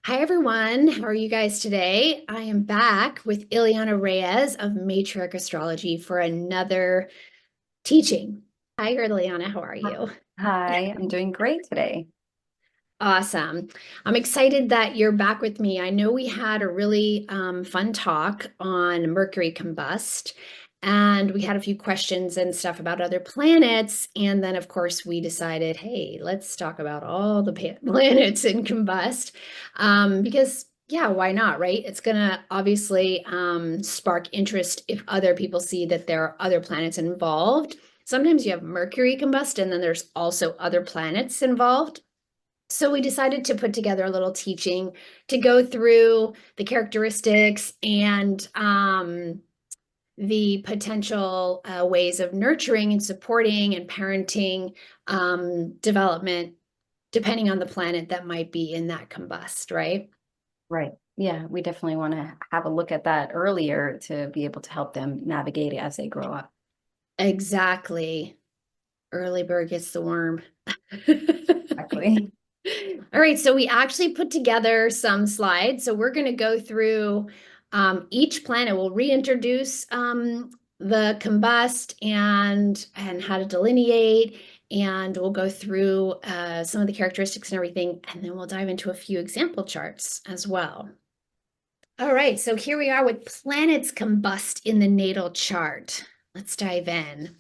Hi, everyone. How are you guys today? I am back with Ileana Reyes of Matriarch Astrology for another teaching. Hi, Ileana. How are you? Hi, I'm doing great today. Awesome. I'm excited that you're back with me. I know we had a really fun talk on Mercury Combust, and we had a few questions and stuff about other planets. And then, of course, we decided, hey, let's talk about all the planets in Combust because, yeah, why not, right? It's going to obviously spark interest if other people see that there are other planets involved. Sometimes you have Mercury Combust, and then there's also other planets involved. So we decided to put together a little teaching to go through the characteristics and the potential ways of nurturing and supporting and parenting development, depending on the planet that might be in that combust, right? Right. Yeah, we definitely want to have a look at that earlier to be able to help them navigate it as they grow up. Exactly. Early bird gets the worm. Exactly. All right, so we actually put together some slides. So we're going to go through each planet. We'll reintroduce the combust and how to delineate, and we'll go through some of the characteristics and everything, and then we'll dive into a few example charts as well. All right, so here we are with planets combust in the natal chart. Let's dive in.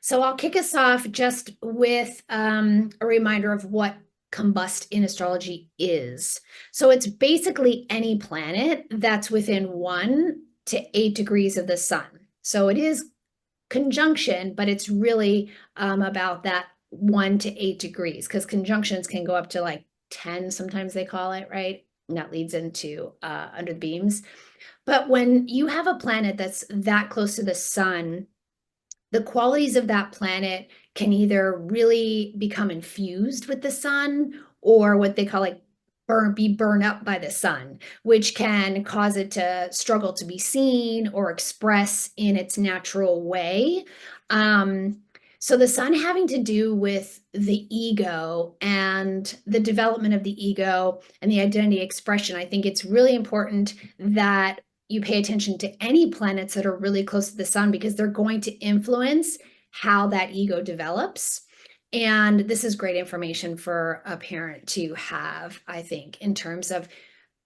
So I'll kick us off just with a reminder of what combust in astrology is. So it's basically any planet that's within 1 to 8 degrees of the sun. So it is conjunction, but it's really about that 1 to 8 degrees because conjunctions can go up to like 10, sometimes they call it, right? And that leads into under the beams. But when you have a planet that's that close to the sun, the qualities of that planet can either really become infused with the sun or what they call like be burned up by the sun, which can cause it to struggle to be seen or express in its natural way. Um, so the sun having to do with the ego and the development of the ego and the identity expression, I think it's really important that you pay attention to any planets that are really close to the sun because they're going to influence how that ego develops. And this is great information for a parent to have, I think, in terms of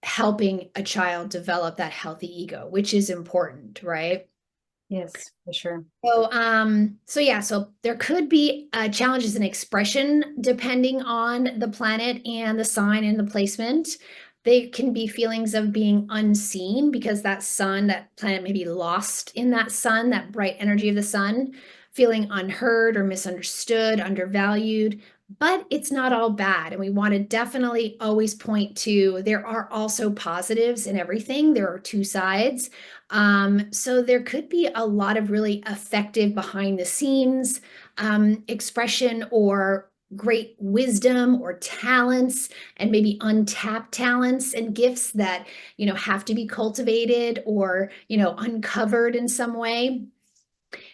helping a child develop that healthy ego, which is important, right? Yes, for sure. So yeah, so there could be challenges in expression depending on the planet and the sign and the placement. They can be feelings of being unseen because that sun, that planet may be lost in that sun, that bright energy of the sun, feeling unheard or misunderstood, undervalued. But it's not all bad. And we want to definitely always point to there are also positives in everything. There are two sides. So there could be a lot of really effective behind the scenes expression or great wisdom or talents and maybe untapped talents and gifts that, have to be cultivated or, uncovered in some way.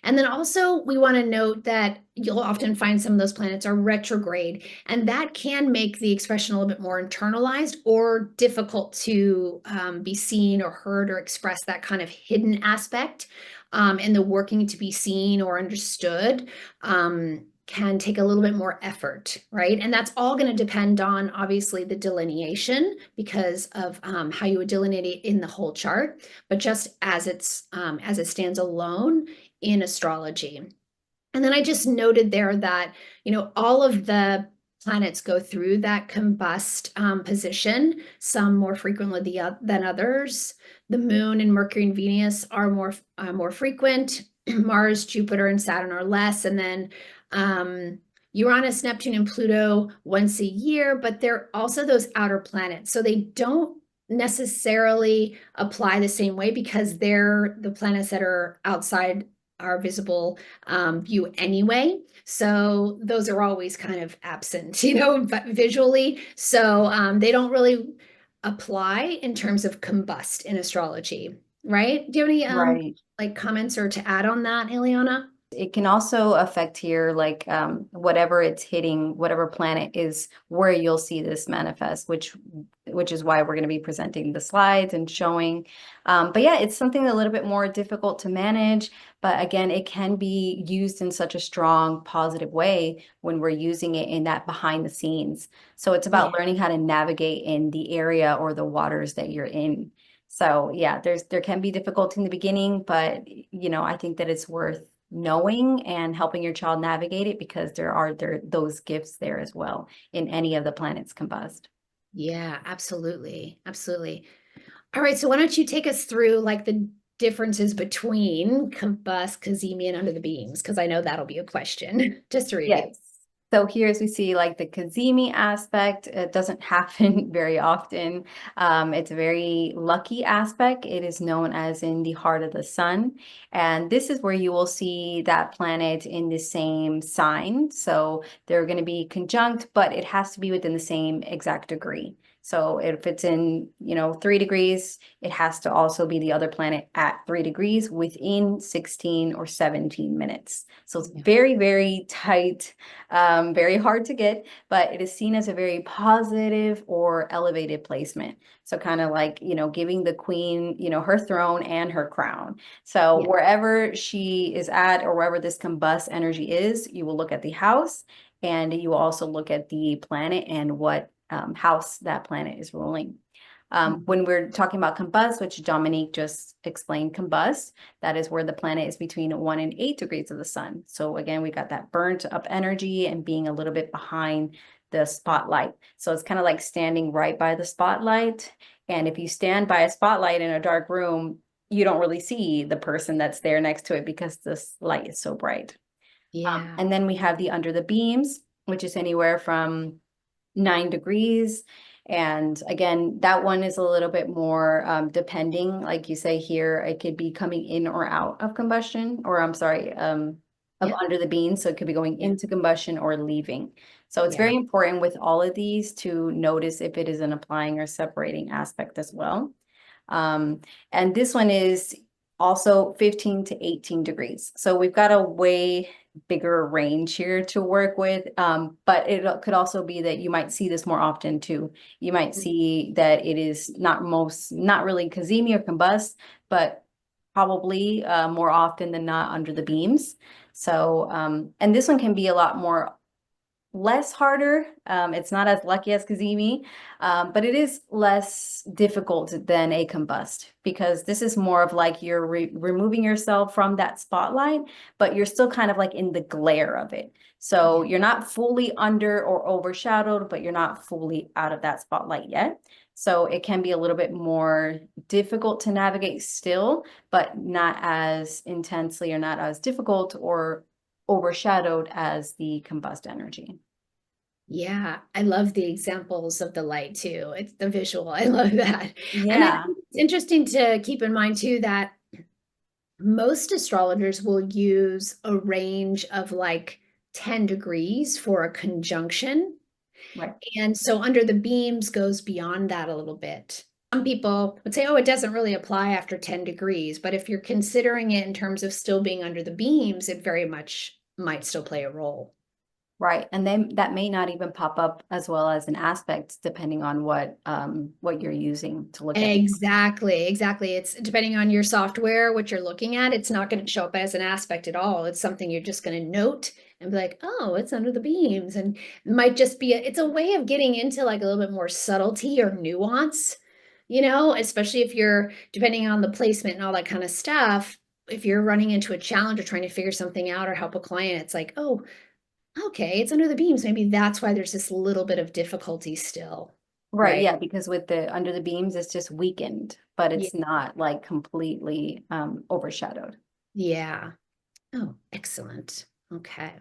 And then also, we want to note that you'll often find some of those planets are retrograde, and that can make the expression a little bit more internalized or difficult to be seen or heard or express that kind of hidden aspect. And the working to be seen or understood can take a little bit more effort, right? And that's all going to depend on obviously the delineation because of how you would delineate it in the whole chart. But just as it stands alone in astrology. And then I just noted there that, all of the planets go through that combust position, some more frequently than others. The moon and Mercury and Venus are more frequent. Mars, Jupiter, and Saturn are less. And then Uranus, Neptune, and Pluto once a year, but they're also those outer planets. So they don't necessarily apply the same way because they're the planets that are outside our visible view anyway. So those are always kind of absent, but visually. So they don't really apply in terms of combust in astrology, right? Do you have any Right. like comments or to add on that, Ileana? it can also affect here, like whatever it's hitting, whatever planet is where you'll see this manifest, which is why we're going to be presenting the slides and showing. But yeah, it's something a little bit more difficult to manage. But again, it can be used in such a strong, positive way when we're using it in that behind the scenes. So it's Yeah. about learning how to navigate in the area or the waters that you're in. So yeah, there can be difficulty in the beginning, but I think that it's worth knowing and helping your child navigate it because there those gifts there as well in any of the planets combust. Yeah, absolutely. Absolutely. All right, so why don't you take us through like the differences between combust, Cazimi, and under the beams? Because I know that'll be a question. Just to review. Yes. So here as we see like the Cazimi aspect, it doesn't happen very often. It's a very lucky aspect. It is known as in the heart of the sun. And this is where you will see that planet in the same sign. So they're going to be conjunct, but it has to be within the same exact degree. So if it's in, 3 degrees, it has to also be the other planet at 3 degrees within 16 or 17 minutes. So it's Yeah. very, very tight, very hard to get, but it is seen as a very positive or elevated placement. So kind of like, giving the queen, her throne and her crown. So Yeah. wherever she is at or wherever this combust energy is, you will look at the house and you will also look at the planet and what house that planet is ruling. When we're talking about combust, which Dominique just explained, combust, that is where the planet is between 1 and 8 degrees of the sun. So again, we got that burnt up energy and being a little bit behind the spotlight. So it's kind of like standing right by the spotlight. And if you stand by a spotlight in a dark room, you don't really see the person that's there next to it because this light is so bright. Yeah. And then we have the under the beams, which is anywhere from 9 degrees. And again, that one is a little bit more depending, like you say here, it could be coming in or out of combustion, or I'm sorry, of Yeah. under the beans. So it could be going Yeah. into combustion or leaving. So it's Yeah. very important with all of these to notice if it is an applying or separating aspect as well. And this one is also 15 to 18 degrees. So we've got a way bigger range here to work with. But it could also be that you might see this more often too. You might see that it is not really Cazimi or combust, but probably more often than not under the beams. So, and this one can be a lot more less harder. It's not as lucky as Cazimi, but it is less difficult than a combust because this is more of like you're removing yourself from that spotlight, but you're still kind of like in the glare of it. So Yeah. you're not fully under or overshadowed, but you're not fully out of that spotlight yet. So it can be a little bit more difficult to navigate still, but not as intensely or not as difficult or overshadowed as the combust energy. Yeah, I love the examples of the light too. It's the visual. I love that. And I Yeah, think it's interesting to keep in mind too that most astrologers will use a range of like 10 degrees for a conjunction. right. And so under the beams goes beyond that a little bit. Some people would say, oh, it doesn't really apply after 10 degrees. But if you're considering it in terms of still being under the beams, it very much might still play a role. Right. And then that may not even pop up as well as an aspect depending on what you're using to look at it. Exactly, exactly. It's depending on your software, what you're looking at, it's not going to show up as an aspect at all. It's something you're just going to note and be like, oh, it's under the beams. And it might just be, it's a way of getting into like a little bit more subtlety or nuance, especially if you're depending on the placement and all that kind of stuff. If you're running into a challenge or trying to figure something out or help a client, it's like, oh, okay, it's under the beams. Maybe that's why there's this little bit of difficulty still, Right. right? Yeah. Because with the under the beams, it's just weakened, but Yeah. it's not like completely overshadowed. Yeah. Oh, excellent. Okay.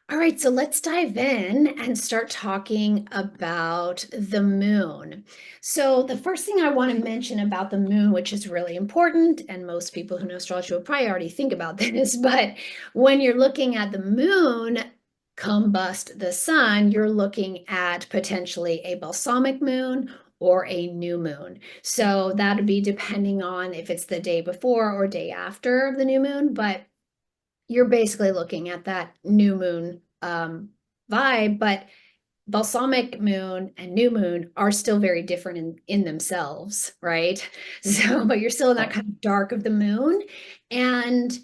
All right, so let's dive in and start talking about the moon. So, the first thing I want to mention about the moon, which is really important, and most people who know astrology will probably already think about this, but when you're looking at the moon combust the sun, you're looking at potentially a balsamic moon or a new moon. So, that would be depending on if it's the day before or day after the new moon, but you're basically looking at that new moon vibe, but balsamic moon and new moon are still very different in themselves, right? So, but you're still in that Right. kind of dark of the moon. And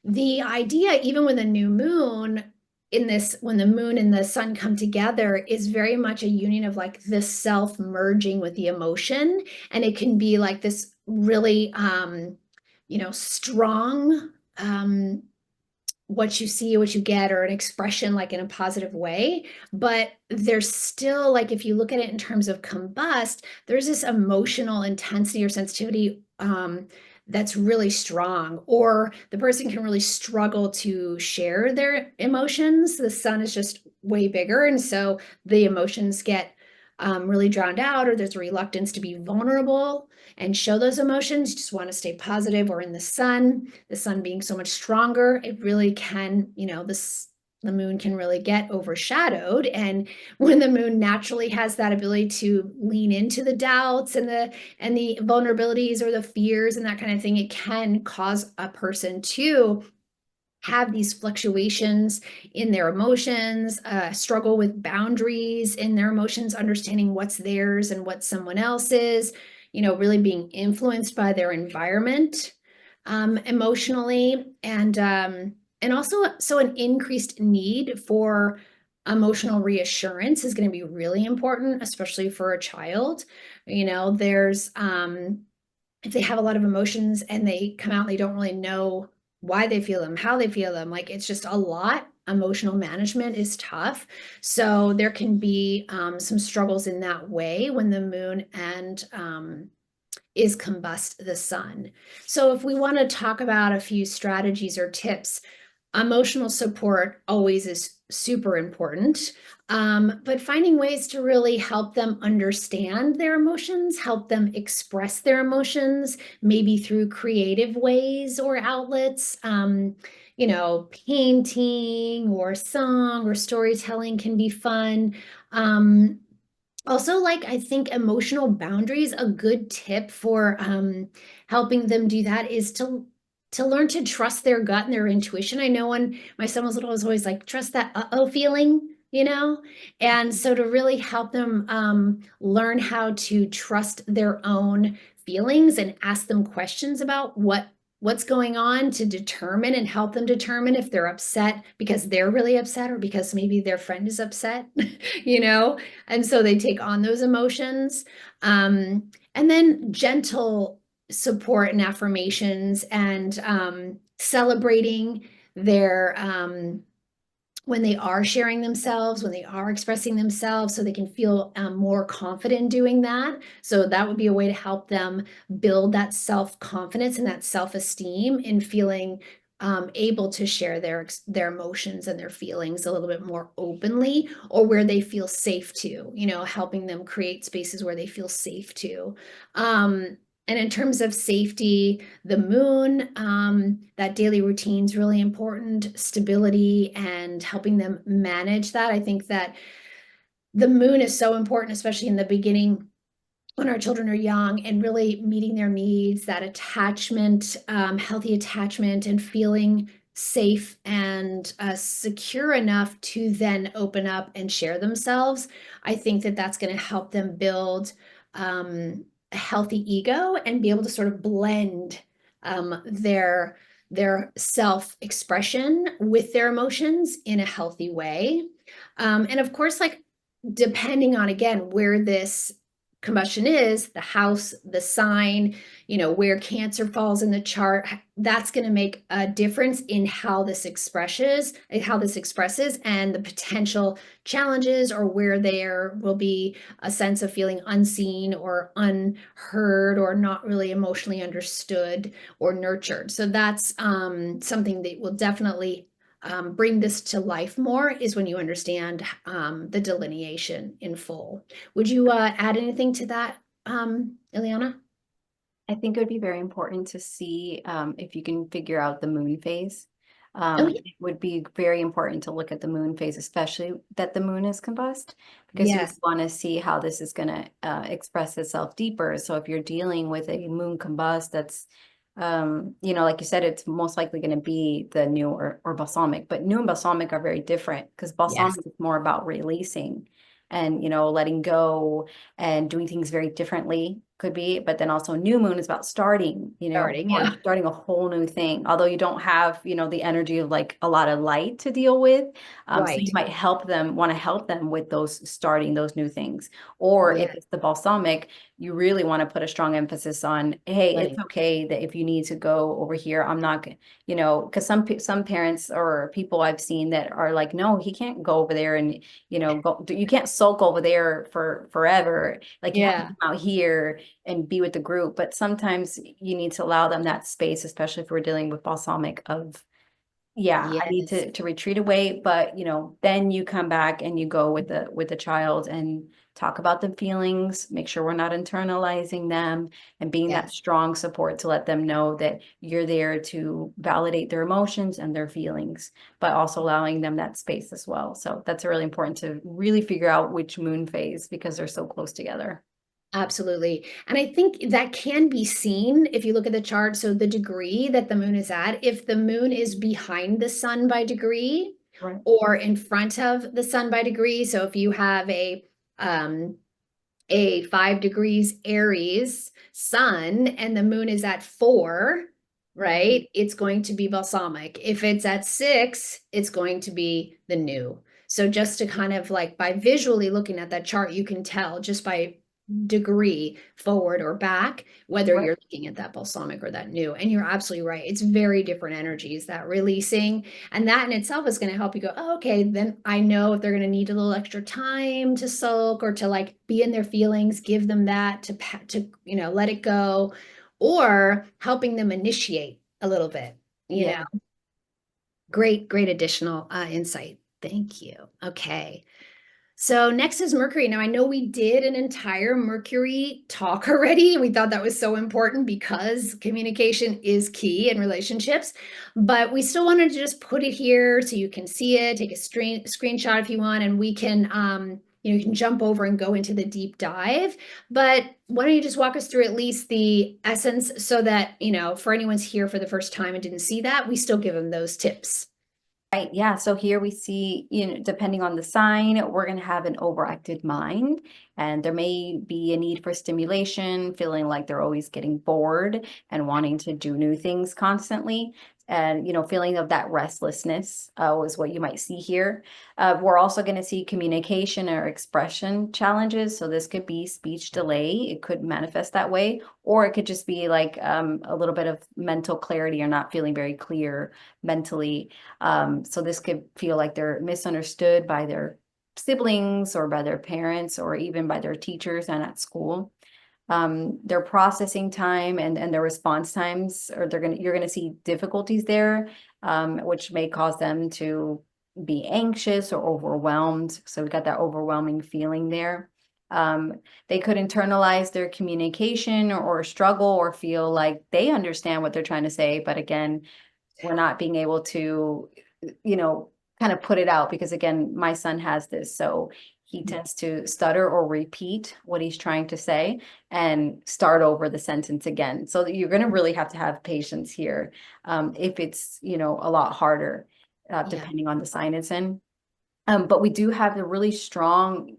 the idea, even when the new moon in this, when the moon and the sun come together, is very much a union of like this self merging with the emotion. And it can be like this really, strong, what you see, what you get, or an expression like in a positive way. But there's still, like, if you look at it in terms of combust, there's this emotional intensity or sensitivity that's really strong, or the person can really struggle to share their emotions. The sun is just way bigger. And so the emotions get really drowned out, or there's a reluctance to be vulnerable and show those emotions. You just want to stay positive. Or in the sun being so much stronger, it really can, the moon can really get overshadowed. And when the moon naturally has that ability to lean into the doubts and the vulnerabilities or the fears and that kind of thing, it can cause a person to have these fluctuations in their emotions, struggle with boundaries in their emotions, understanding what's theirs and what someone else's, really being influenced by their environment emotionally, and also so an increased need for emotional reassurance is going to be really important, especially for a child. There's if they have a lot of emotions and they come out and they don't really know why they feel them, how they feel them, like it's just a lot. Emotional management is tough. So there can be some struggles in that way when the moon and is combust the sun. So if we want to talk about a few strategies or tips, emotional support always is super important. But finding ways to really help them understand their emotions, help them express their emotions, maybe through creative ways or outlets. Painting or song or storytelling can be fun. Also, like, I think emotional boundaries, a good tip for helping them do that is to learn to trust their gut and their intuition. I know when my son was little, I was always like, trust that uh-oh feeling. And so to really help them learn how to trust their own feelings and ask them questions about what's going on, to determine and help them determine if they're upset because they're really upset or because maybe their friend is upset, you know? And so they take on those emotions. And then gentle support and affirmations, and celebrating their when they are sharing themselves, when they are expressing themselves, so they can feel more confident doing that. So that would be a way to help them build that self-confidence and that self-esteem in feeling able to share their emotions and their feelings a little bit more openly, or where they feel safe to, helping them create spaces where they feel safe to. And in terms of safety, the moon, that daily routine is really important, stability and helping them manage that. I think that the moon is so important, especially in the beginning when our children are young, and really meeting their needs, that attachment, healthy attachment, and feeling safe and secure enough to then open up and share themselves. I think that that's going to help them build a healthy ego and be able to sort of blend their self-expression with their emotions in a healthy way. And of course, like, depending on, again, where this combustion is, the house, the sign, where Cancer falls in the chart, that's going to make a difference in how this expresses, and the potential challenges, or where there will be a sense of feeling unseen or unheard or not really emotionally understood or nurtured. So that's something that will definitely bring this to life more, is when you understand the delineation in full. Would you add anything to that, Ileana? I think it would be very important to see if you can figure out the moon phase. Oh, yeah. It would be very important to look at the moon phase, especially that the moon is combust, because you Yes. want to see how this is going to express itself deeper. So if you're dealing with a moon combust that's you know, like you said, it's most likely going to be the new or balsamic, but new and balsamic are very different because Yes. balsamic is more about releasing and, you know, letting go and doing things very differently could be, but then also new moon is about starting, you know, Starting, or yeah. starting a whole new thing, although you don't have, you know, the energy of like a lot of light to deal with. So you Right. might want to help them with those starting those new things. Or if Yeah. it's the balsamic, you really want to put a strong emphasis on, hey, it's Letting. okay that if you need to go over here, I'm not, you know, because some parents or people I've seen that are like, no, he can't go over there and, you know, go, you can't sulk over there for forever. Like you have to Yeah. come out here and be with the group. But sometimes you need to allow them that space, especially if we're dealing with balsamic of, yeah, I need Yes. to retreat away, but you know, then you come back and you go with the child and talk about the feelings, make sure we're not internalizing them and being that Yes. strong support to let them know that you're there to validate their emotions and their feelings, but also allowing them that space as well. So that's really important to really figure out which moon phase because they're so close together. Absolutely. And I think that can be seen if you look at the chart. So the degree that the moon is at, if the moon is behind the sun by degree Right. or in front of the sun by degree. So if you have um a 5 degrees Aries sun and the moon is at 4, right? It's going to be balsamic. If it's at 6, it's going to be the new. So just to kind of like by visually looking at that chart, you can tell just by degree forward or back whether Right. you're looking at that balsamic or that new. And you're absolutely right. It's very different energies, that releasing, and that in itself is going to help you go, oh, okay, then I know if they're going to need a little extra time to sulk or to like be in their feelings, give them that to let it go, or helping them initiate a little bit. you Yeah. know great additional insight. Thank you. Okay. So next is Mercury. Now, I know we did an entire Mercury talk already. We thought that was so important because communication is key in relationships, but we still wanted to just put it here so you can see it, take a screenshot if you want, and we can, you can jump over and go into the deep dive. But why don't you just walk us through at least the essence so that, for anyone's here for the first time and didn't see that, we still give them those tips. Right. Yeah. So here we see, you know, depending on the sign, we're going to have an overactive mind, and there may be a need for stimulation, feeling like they're always getting bored and wanting to do new things constantly. And, you know, feeling of that restlessness is what you might see here. We're also going to see communication or expression challenges. So this could be speech delay. It could manifest that way, or it could just be like a little bit of mental clarity or not feeling very clear mentally. So this could feel like they're misunderstood by their siblings or by their parents or even by their teachers and at school. Their processing time and their response times, or you're gonna see difficulties there, which may cause them to be anxious or overwhelmed. So we got that overwhelming feeling there. Um, they could internalize their communication or struggle or feel like they understand what they're trying to say, but again, we're not being able to, you know, kind of put it out because again, my son has this. So he tends to stutter or repeat what he's trying to say and start over the sentence again. So you're going to really have to have patience here if it's, you know, a lot harder Yeah. depending on the sign it's in. But we do have the really strong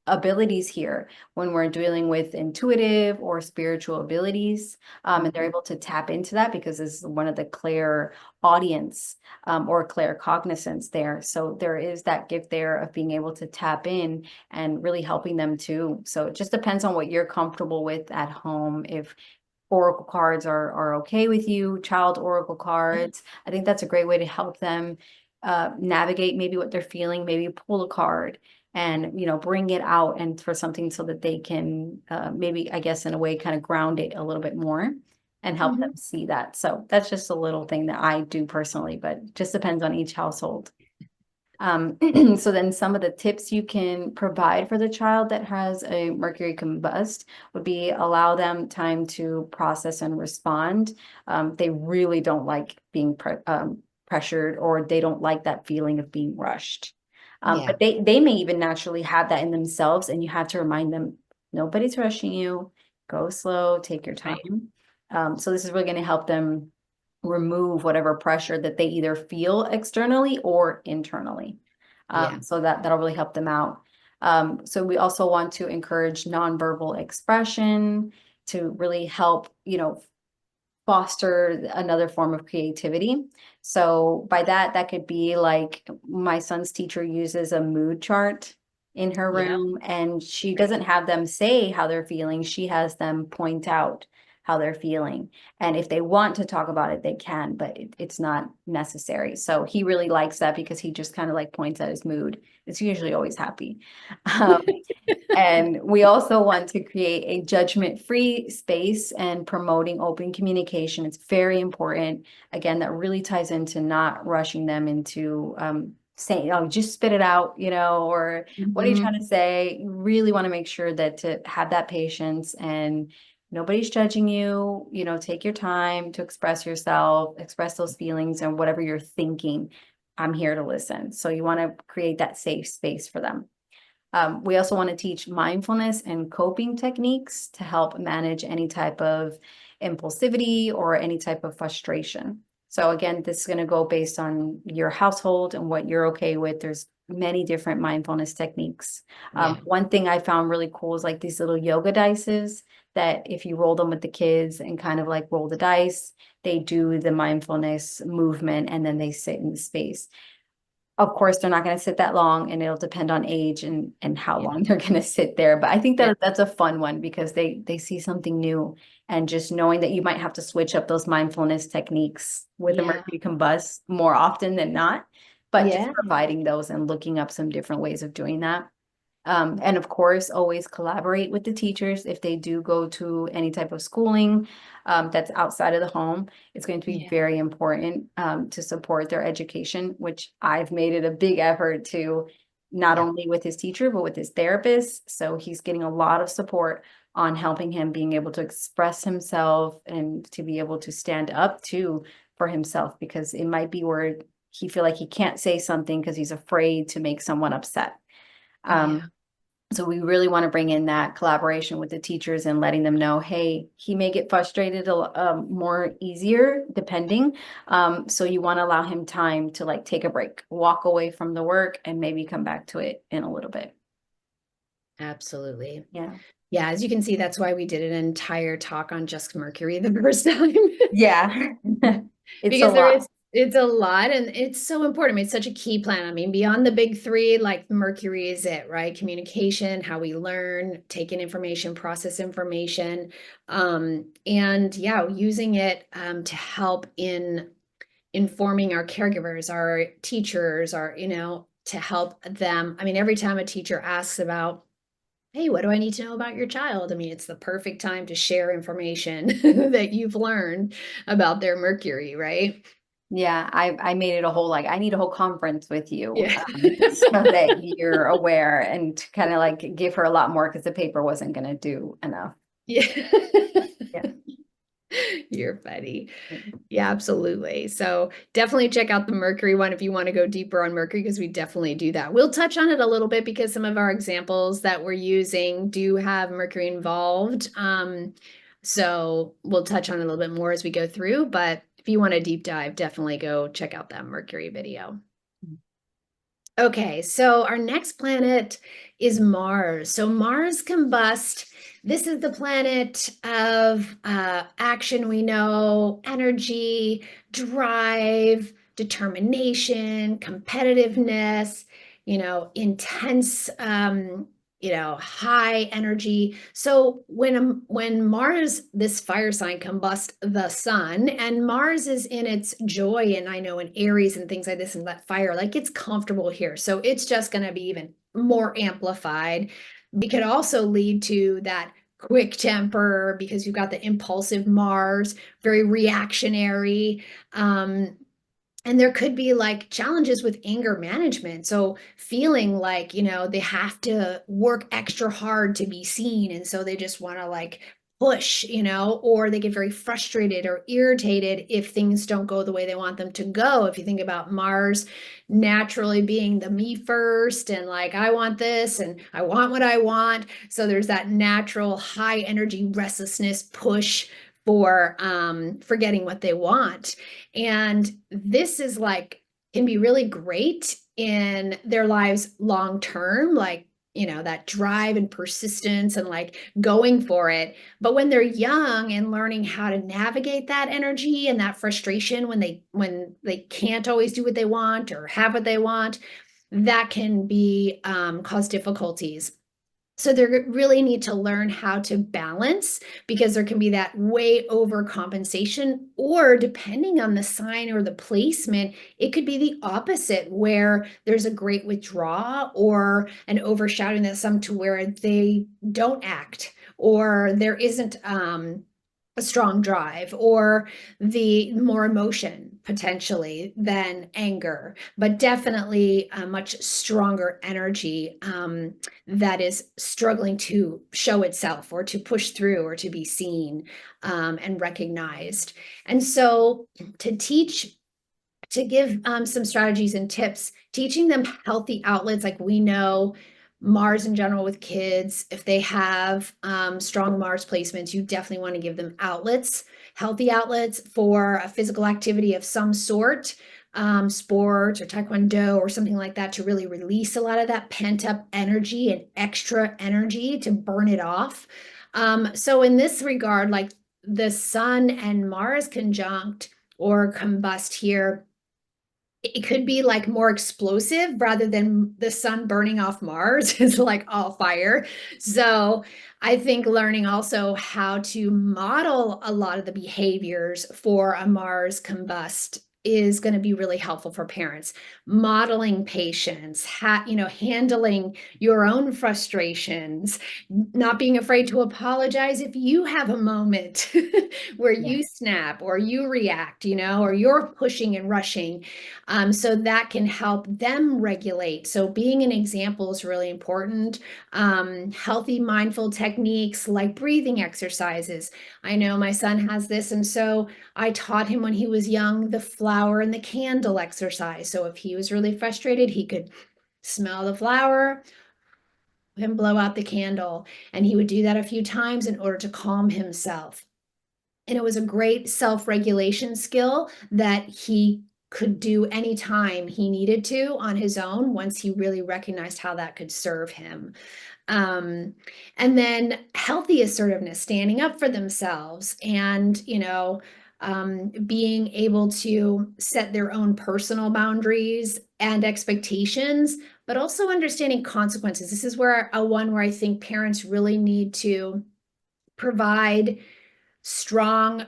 abilities here when we're dealing with intuitive or spiritual abilities. And they're able to tap into that because this is one of the clear audience or clear cognizance there. So there is that gift there of being able to tap in and really helping them too. So it just depends on what you're comfortable with at home. If oracle cards are okay with you, child oracle cards, I think that's a great way to help them navigate maybe what they're feeling, maybe pull a card and, you know, bring it out and for something so that they can maybe, I guess, in a way, kind of ground it a little bit more and help Mhm. them see that. So that's just a little thing that I do personally, but just depends on each household. So then some of the tips you can provide for the child that has a Mercury combust would be allow them time to process and respond. They really don't like being pressured, or they don't like that feeling of being rushed. Yeah. But they may even naturally have that in themselves, and you have to remind them, nobody's rushing you. Go slow, take your Right. time. So this is really going to help them remove whatever pressure that they either feel externally or internally. Yeah. So that'll really help them out. So we also want to encourage nonverbal expression to really help, foster another form of creativity. So by that, that could be like my son's teacher uses a mood chart in her Yeah. room, and she doesn't have them say how they're feeling. She has them point out how they're feeling. And if they want to talk about it, they can, but it's not necessary. So he really likes that because he just kind of like points at his mood. It's usually always happy. Um, and we also want to create a judgment-free space and promoting open communication. It's very important. Again, that really ties into not rushing them into saying, oh, just spit it out, or what are you Mhm. trying to say? You really want to make sure that to have that patience, and nobody's judging you. Take your time to express yourself, express those feelings and whatever you're thinking. I'm here to listen. So you want to create that safe space for them. We also want to teach mindfulness and coping techniques to help manage any type of impulsivity or any type of frustration. So again, this is going to go based on your household and what you're okay with. There's many different mindfulness techniques. Yeah. One thing I found really cool is like these little yoga dices that if you roll them with the kids and kind of like roll the dice, they do the mindfulness movement and then they sit in the space. Of course, they're not going to sit that long, and it'll depend on age and how Yeah. long they're going to sit there. But I think Yeah. that that's a fun one because they see something new, and just knowing that you might have to switch up those mindfulness techniques with a Yeah. Mercury Combust more often than not, but just Yeah. providing those and looking up some different ways of doing that. And of course, always collaborate with the teachers if they do go to any type of schooling that's outside of the home. It's going to be Yeah. very important to support their education, which I've made it a big effort to, not Yeah. only with his teacher, but with his therapist. So he's getting a lot of support on helping him being able to express himself and to be able to stand up to for himself, because it might be where he feel like he can't say something because he's afraid to make someone upset. Yeah. So we really want to bring in that collaboration with the teachers and letting them know, hey, he may get frustrated more easier depending. So you want to allow him time to like take a break, walk away from the work, and maybe come back to it in a little bit. Absolutely. Yeah. Yeah, as you can see, that's why we did an entire talk on just Mercury the first time. Yeah. It's a Because lot. it's a lot and it's so important. I mean, it's such a key planet. I mean, beyond the big three, like Mercury is it, right? Communication, how we learn, take in information, process information. And yeah, using it to help in informing our caregivers, our teachers, to help them. I mean, every time a teacher asks about, hey, what do I need to know about your child? I mean, it's the perfect time to share information that you've learned about their Mercury, right? Yeah, I made it a whole like I need a whole conference with you Yeah. so that you're aware, and to kind of like give her a lot more because the paper wasn't going to do enough. Yeah. Yeah. You're funny. Yeah, absolutely. So definitely check out the Mercury one if you want to go deeper on Mercury, because we definitely do that. We'll touch on it a little bit because some of our examples that we're using do have Mercury involved. So we'll touch on it a little bit more as we go through. But if you want a deep dive, definitely go check out that Mercury video. Okay, so our next planet is Mars. So Mars combust. This is the planet of action, we know, energy, drive, determination, competitiveness, intense, high energy. So when Mars, this fire sign, combust the sun, and Mars is in its joy, and I know in Aries and things like this, and that fire, like it's comfortable here. So it's just going to be even more amplified. It could also lead to that quick temper because you've got the impulsive Mars, very reactionary. And there could be like challenges with anger management. So feeling like, they have to work extra hard to be seen. And so they just want to like push, or they get very frustrated or irritated if things don't go the way they want them to go. If you think about Mars naturally being the me first and like, I want this and I want what I want. So there's that natural high energy restlessness push for getting what they want. And this is like can be really great in their lives long term, like that drive and persistence and like going for it. But when they're young and learning how to navigate that energy and that frustration when they can't always do what they want or have what they want, that can be cause difficulties. So they really need to learn how to balance, because there can be that way overcompensation, or depending on the sign or the placement, it could be the opposite, where there's a great withdrawal or an overshadowing that some to where they don't act, or there isn't a strong drive, or the more emotion potentially than anger, but definitely a much stronger energy that is struggling to show itself or to push through or to be seen and recognized. And so to teach to give some strategies and tips, teaching them healthy outlets. Like we know Mars in general with kids, if they have strong Mars placements, you definitely want to give them outlets, healthy outlets for a physical activity of some sort, sports or taekwondo or something like that, to really release a lot of that pent up energy and extra energy to burn it off. So in this regard, like the Sun and Mars conjunct or combust here, it could be like more explosive rather than the Sun burning off Mars is like all fire. So I think learning also how to model a lot of the behaviors for a Mars combust is going to be really helpful for parents. Modeling patience, handling your own frustrations, not being afraid to apologize if you have a moment where Yeah. you snap or you react, or you're pushing and rushing. So that can help them regulate. So being an example is really important. Healthy, mindful techniques like breathing exercises. I know my son has this, and so I taught him when he was young the flower and the candle exercise. So if he was really frustrated, he could smell the flower and blow out the candle. And he would do that a few times in order to calm himself. And it was a great self-regulation skill that he could do anytime he needed to on his own, once he really recognized how that could serve him. Um, and then healthy assertiveness, standing up for themselves, and being able to set their own personal boundaries and expectations, but also understanding consequences. This is where where I think parents really need to provide strong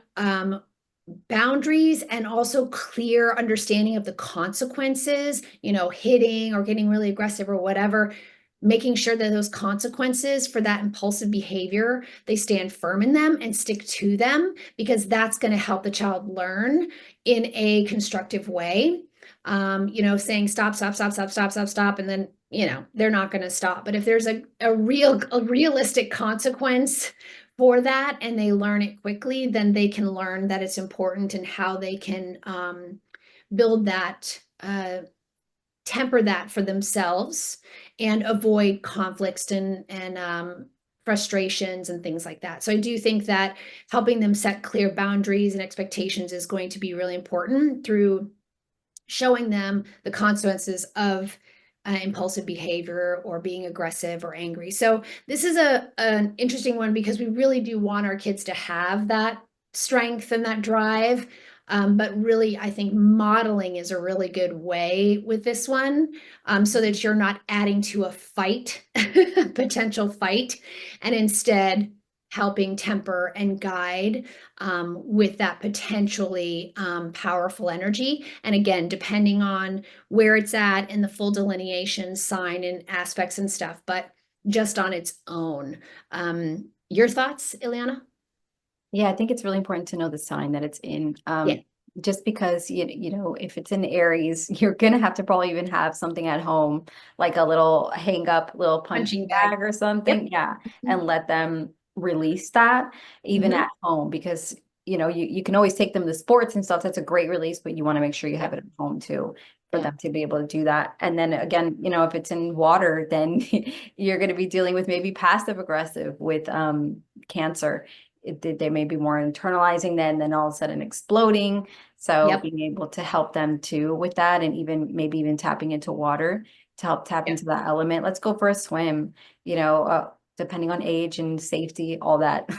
boundaries and also clear understanding of the consequences, hitting or getting really aggressive or whatever, making sure that those consequences for that impulsive behavior, they stand firm in them and stick to them, because that's going to help the child learn in a constructive way. Saying stop, stop, stop, stop, stop, stop, stop, and then they're not going to stop. But if there's a realistic consequence for that and they learn it quickly, then they can learn that it's important and how they can build that, temper that for themselves and avoid conflicts and frustrations and things like that. So I do think that helping them set clear boundaries and expectations is going to be really important, through showing them the consequences of impulsive behavior or being aggressive or angry. So this is an interesting one, because we really do want our kids to have that strength and that drive. But really, I think modeling is a really good way with this one, so that you're not adding to a fight, potential fight, and instead helping temper and guide with that potentially powerful energy. And again, depending on where it's at in the full delineation, sign and aspects and stuff, but just on its own. Your thoughts, Ileana? Yeah, I think it's really important to know the sign that it's in. Yeah. Just because if it's in Aries, you're gonna have to probably even have something at home, like a little hang up, little punching Punching bag. bag or Yep. something. Yeah, and let them release that even Mhm. at home, because you can always take them to sports and stuff. That's a great release, but you want to make sure you have Yep. it at home too, for Yeah. them to be able to do that. And then again, if it's in water, then you're going to be dealing with maybe passive aggressive with Cancer. they may be more internalizing that and then all of a sudden exploding. So Yep. being able to help them too with that, and even maybe even tapping into water to help tap Yep. into that element. Let's go for a swim, depending on age and safety, all that.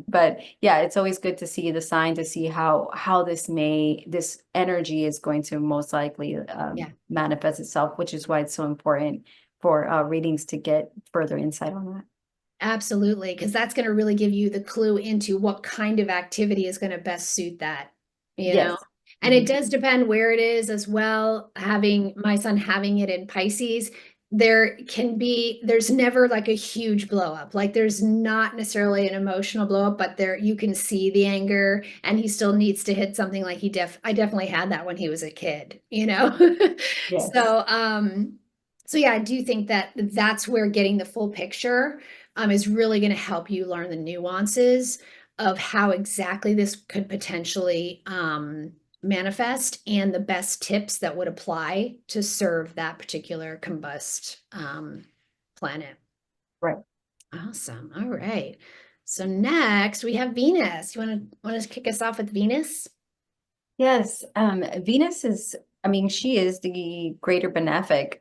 But yeah, it's always good to see the sign, to see how this energy is going to most likely Yeah. manifest itself, which is why it's so important for readings to get further insight on that. Absolutely, because that's going to really give you the clue into what kind of activity is going to best suit that, you know? Yes. And it Mhm. does depend where it is as well. Having my son having it in Pisces, there's never like a huge blow up. Like there's not necessarily an emotional blow up, but there you can see the anger and he still needs to hit something like I definitely had that when he was a kid, you know? Yes. So yeah, I do think that that's where getting the full picture is really going to help you learn the nuances of how exactly this could potentially manifest and the best tips that would apply to serve that particular combust planet. Right. Awesome. All right. So next we have Venus. You want to kick us off with Venus? Yes, Venus is, I mean, she is the greater benefic,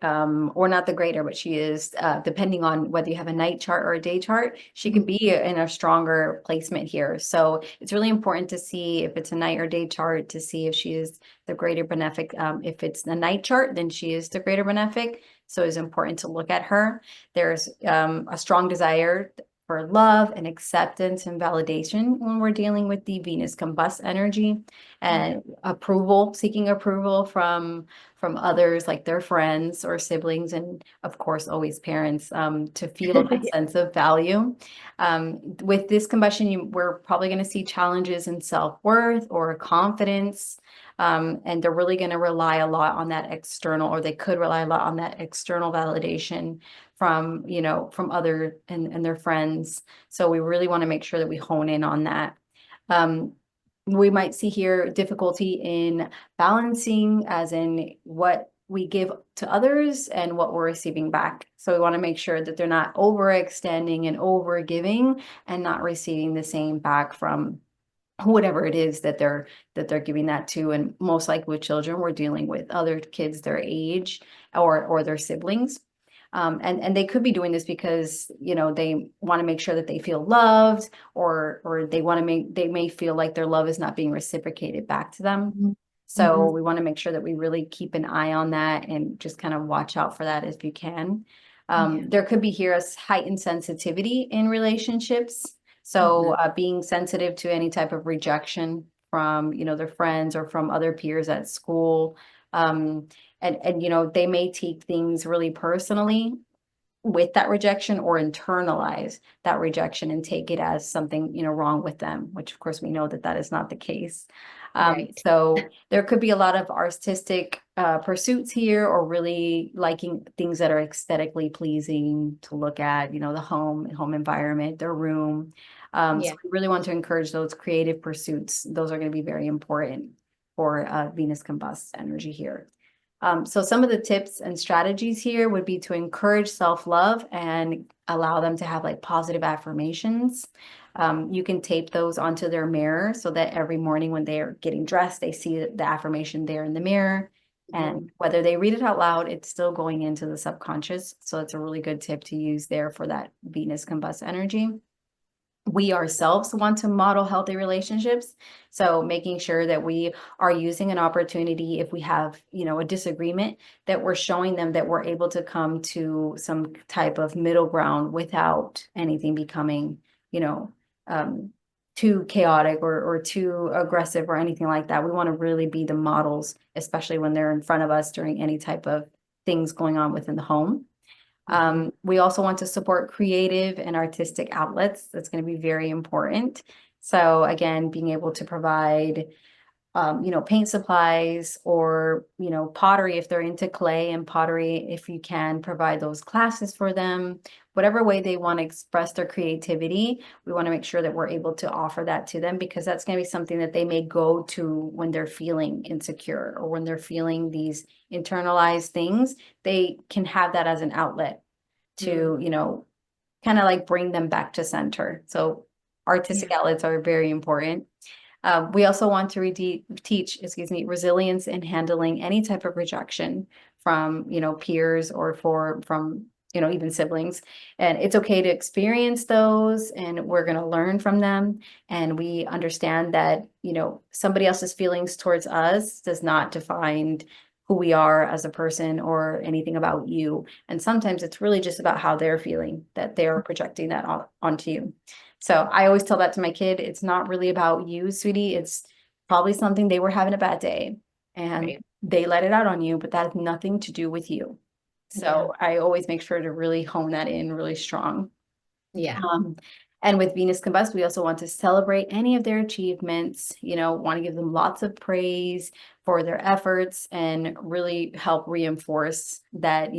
or not the greater, but she is, depending on whether you have a night chart or a day chart, she could Mhm. be in a stronger placement here. So it's really important to see if it's a night or day chart to see if she is the greater benefic. If it's the night chart, then she is the greater benefic. So it's important to look at her. There's a strong desire for love and acceptance and validation when we're dealing with the Venus combust energy, and approval, seeking approval from others like their friends or siblings, and of course always parents, to feel that Yeah. sense of value. With this combustion, we're probably going to see challenges in self-worth or confidence, and they're really going to rely a lot on that external, or they could rely a lot on that external validation from other and their friends. So we really want to make sure that we hone in on that. Um, we might see here difficulty in balancing, as in what we give to others and what we're receiving back. So we want to make sure that they're not overextending and over giving and not receiving the same back from whatever it is that they're giving that to. And most likely with children, we're dealing with other kids their age or their siblings. And they could be doing this because they want to make sure that they feel loved, or they may feel like their love is not being reciprocated back to them. Mhm. So Mhm. we want to make sure that we really keep an eye on that and just kind of watch out for that if you can. Yeah. There could be here a heightened sensitivity in relationships. So Mhm. being sensitive to any type of rejection from their friends or from other peers at school. Um, and they may take things really personally with that rejection, or internalize that rejection and take it as something wrong with them, which of course we know that that is not the case. Right. So there could be a lot of artistic pursuits here, or really liking things that are aesthetically pleasing to look at, the home environment, their room. Yeah. So we really want to encourage those creative pursuits. Those are going to be very important for Venus combust energy here. So some of the tips and strategies here would be to encourage self-love and allow them to have like positive affirmations. You can tape those onto their mirror so that every morning when they're getting dressed, they see the affirmation there in the mirror. Mhm. And whether they read it out loud, it's still going into the subconscious. So it's a really good tip to use there for that Venus combust energy. We ourselves want to model healthy relationships. So making sure that we are using an opportunity, if we have, a disagreement, that we're showing them that we're able to come to some type of middle ground without anything becoming, you know, um, too chaotic or too aggressive or anything like that. We want to really be the models, especially when they're in front of us during any type of things going on within the home. Mhm. We also want to support creative and artistic outlets. That's going to be very important. So again, being able to provide, paint supplies, or, pottery if they're into clay and pottery, if you can provide those classes for them, whatever way they want to express their creativity, we want to make sure that we're able to offer that to them, because that's going to be something that they may go to when they're feeling insecure or when they're feeling these internalized things. They can have that as an outlet Mm. to, kind of like bring them back to center. So Artistic Yeah. outlets are very important. We also want to teach, resilience in handling any type of rejection from, peers or from, even siblings. And it's okay to experience those, and we're going to learn from them. And we understand that, somebody else's feelings towards us does not define who we are as a person or anything about you. And sometimes it's really just about how they're feeling, that they're projecting that onto you. So I always tell that to my kid. It's not really about you, sweetie. It's probably something they were having a bad day and Right. they let it out on you, but that has nothing to do with you. Yeah. So I always make sure to really hone that in really strong. Yeah. Um, and with Venus Combust, we also want to celebrate any of their achievements, want to give them lots of praise for their efforts and really help reinforce that,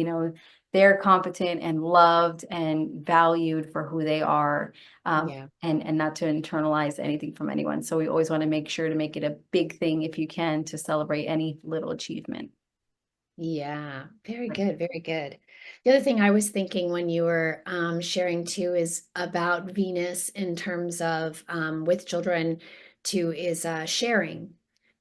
they're competent and loved and valued for who they are, Yeah. and not to internalize anything from anyone. So we always want to make sure to make it a big thing if you can to celebrate any little achievement. Yeah, very good, very good. The other thing I was thinking when you were sharing too is about Venus in terms of with children too is sharing,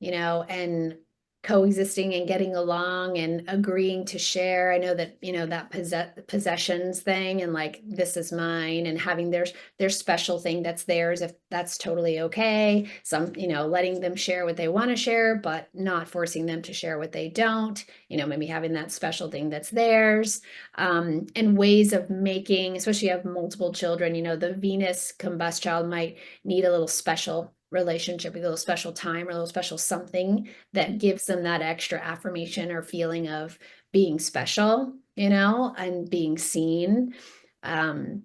and coexisting and getting along and agreeing to share. I know that, that possessions thing and like this is mine and having their special thing that's theirs if that's totally okay. Some, letting them share what they want to share, but not forcing them to share what they don't, maybe having that special thing that's theirs, and ways of making, especially if you have multiple children, the Venus combust child might need a little special relationship, a little special time, or a little special something that gives them that extra affirmation or feeling of being special, and being seen. Um,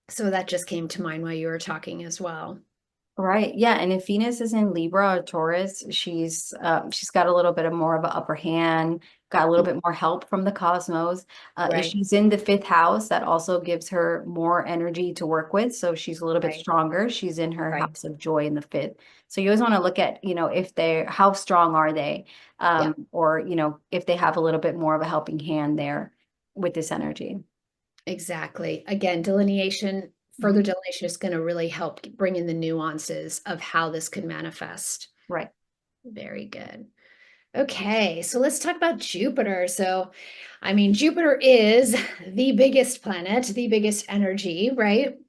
so that just came to mind while you were talking as well. Right. Yeah. And if Venus is in Libra or Taurus, she's got a little bit of more of an upper hand, got a little bit more help from the cosmos. If Right, she's in the fifth house, that also gives her more energy to work with. So she's a little bit right, stronger. She's in her right. house of joy in the fifth. So you always want to look at, if they're how strong are they? Yeah. Or, if they have a little bit more of a helping hand there with this energy. Exactly. Again, delineation, further Mhm. delineation is going to really help bring in the nuances of how this could manifest. Right. Very good. Okay, so let's talk about Jupiter. So, I mean, Jupiter is the biggest planet, the biggest energy, right?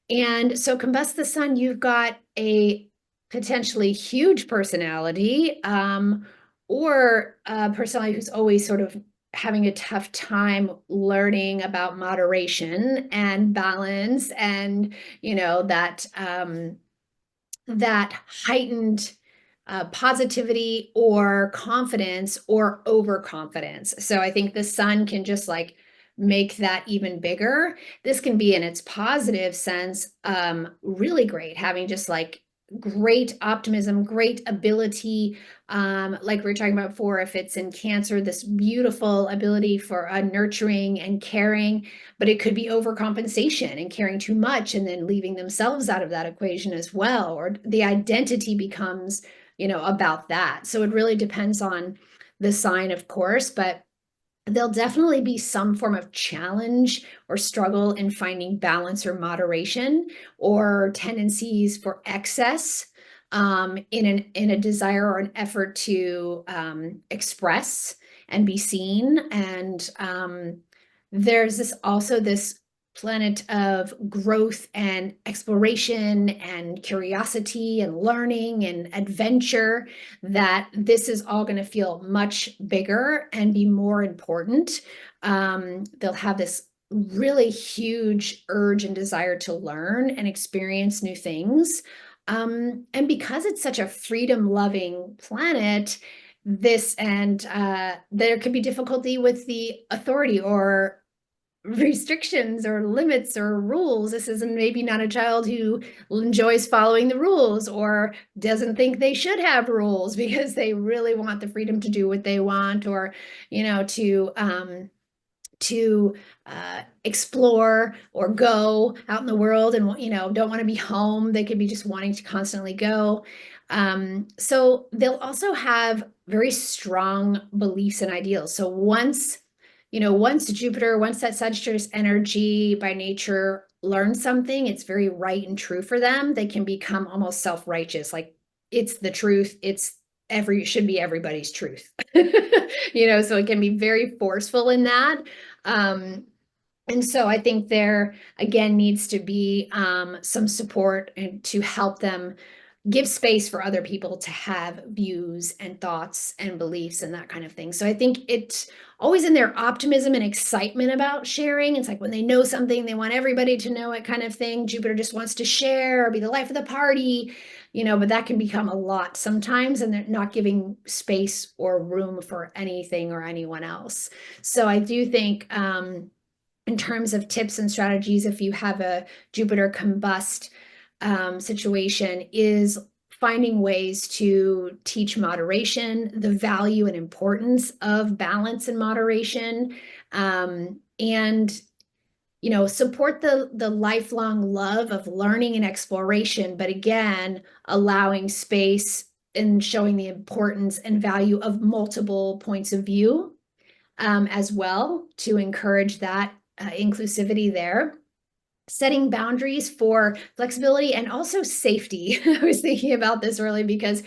And so, Combust the Sun, you've got a potentially huge personality, or a personality who's always sort of having a tough time learning about moderation and balance, and that heightened positivity or confidence or overconfidence. So I think the sun can just like make that even bigger. This can be in its positive sense, really great, having just like great optimism, great ability, like we were talking about before, if it's in Cancer, this beautiful ability for nurturing and caring, but it could be overcompensation and caring too much and then leaving themselves out of that equation as well, or the identity becomes, about that. So it really depends on the sign, of course, but there'll definitely be some form of challenge or struggle in finding balance or moderation or tendencies for excess, in a desire or an effort to express and be seen. And there's this planet of growth and exploration and curiosity and learning and adventure, that this is all going to feel much bigger and be more important. They'll have this really huge urge and desire to learn and experience new things. And because it's such a freedom loving planet, there could be difficulty with the authority or restrictions or limits or rules. This is maybe not a child who enjoys following the rules or doesn't think they should have rules because they really want the freedom to do what they want, or to explore or go out in the world and don't want to be home. They could be just wanting to constantly go. So they'll also have very strong beliefs and ideals. So once once that Sagittarius energy by nature learns something, it's very right and true for them. They can become almost self-righteous. Like it's the truth. Should be everybody's truth. So it can be very forceful in that. And so I think there again needs to be some support and to help them give space for other people to have views and thoughts and beliefs and that kind of thing. So I think it's always in their optimism and excitement about sharing. It's like when they know something, they want everybody to know it kind of thing. Jupiter just wants to share or be the life of the party, but that can become a lot sometimes, and they're not giving space or room for anything or anyone else. So I do think in terms of tips and strategies, if you have a Jupiter combust situation, is finding ways to teach moderation, the value and importance of balance and moderation, and support the lifelong love of learning and exploration, but again, allowing space and showing the importance and value of multiple points of view as well, to encourage that inclusivity there. Setting boundaries for flexibility and also safety. I was thinking about this early because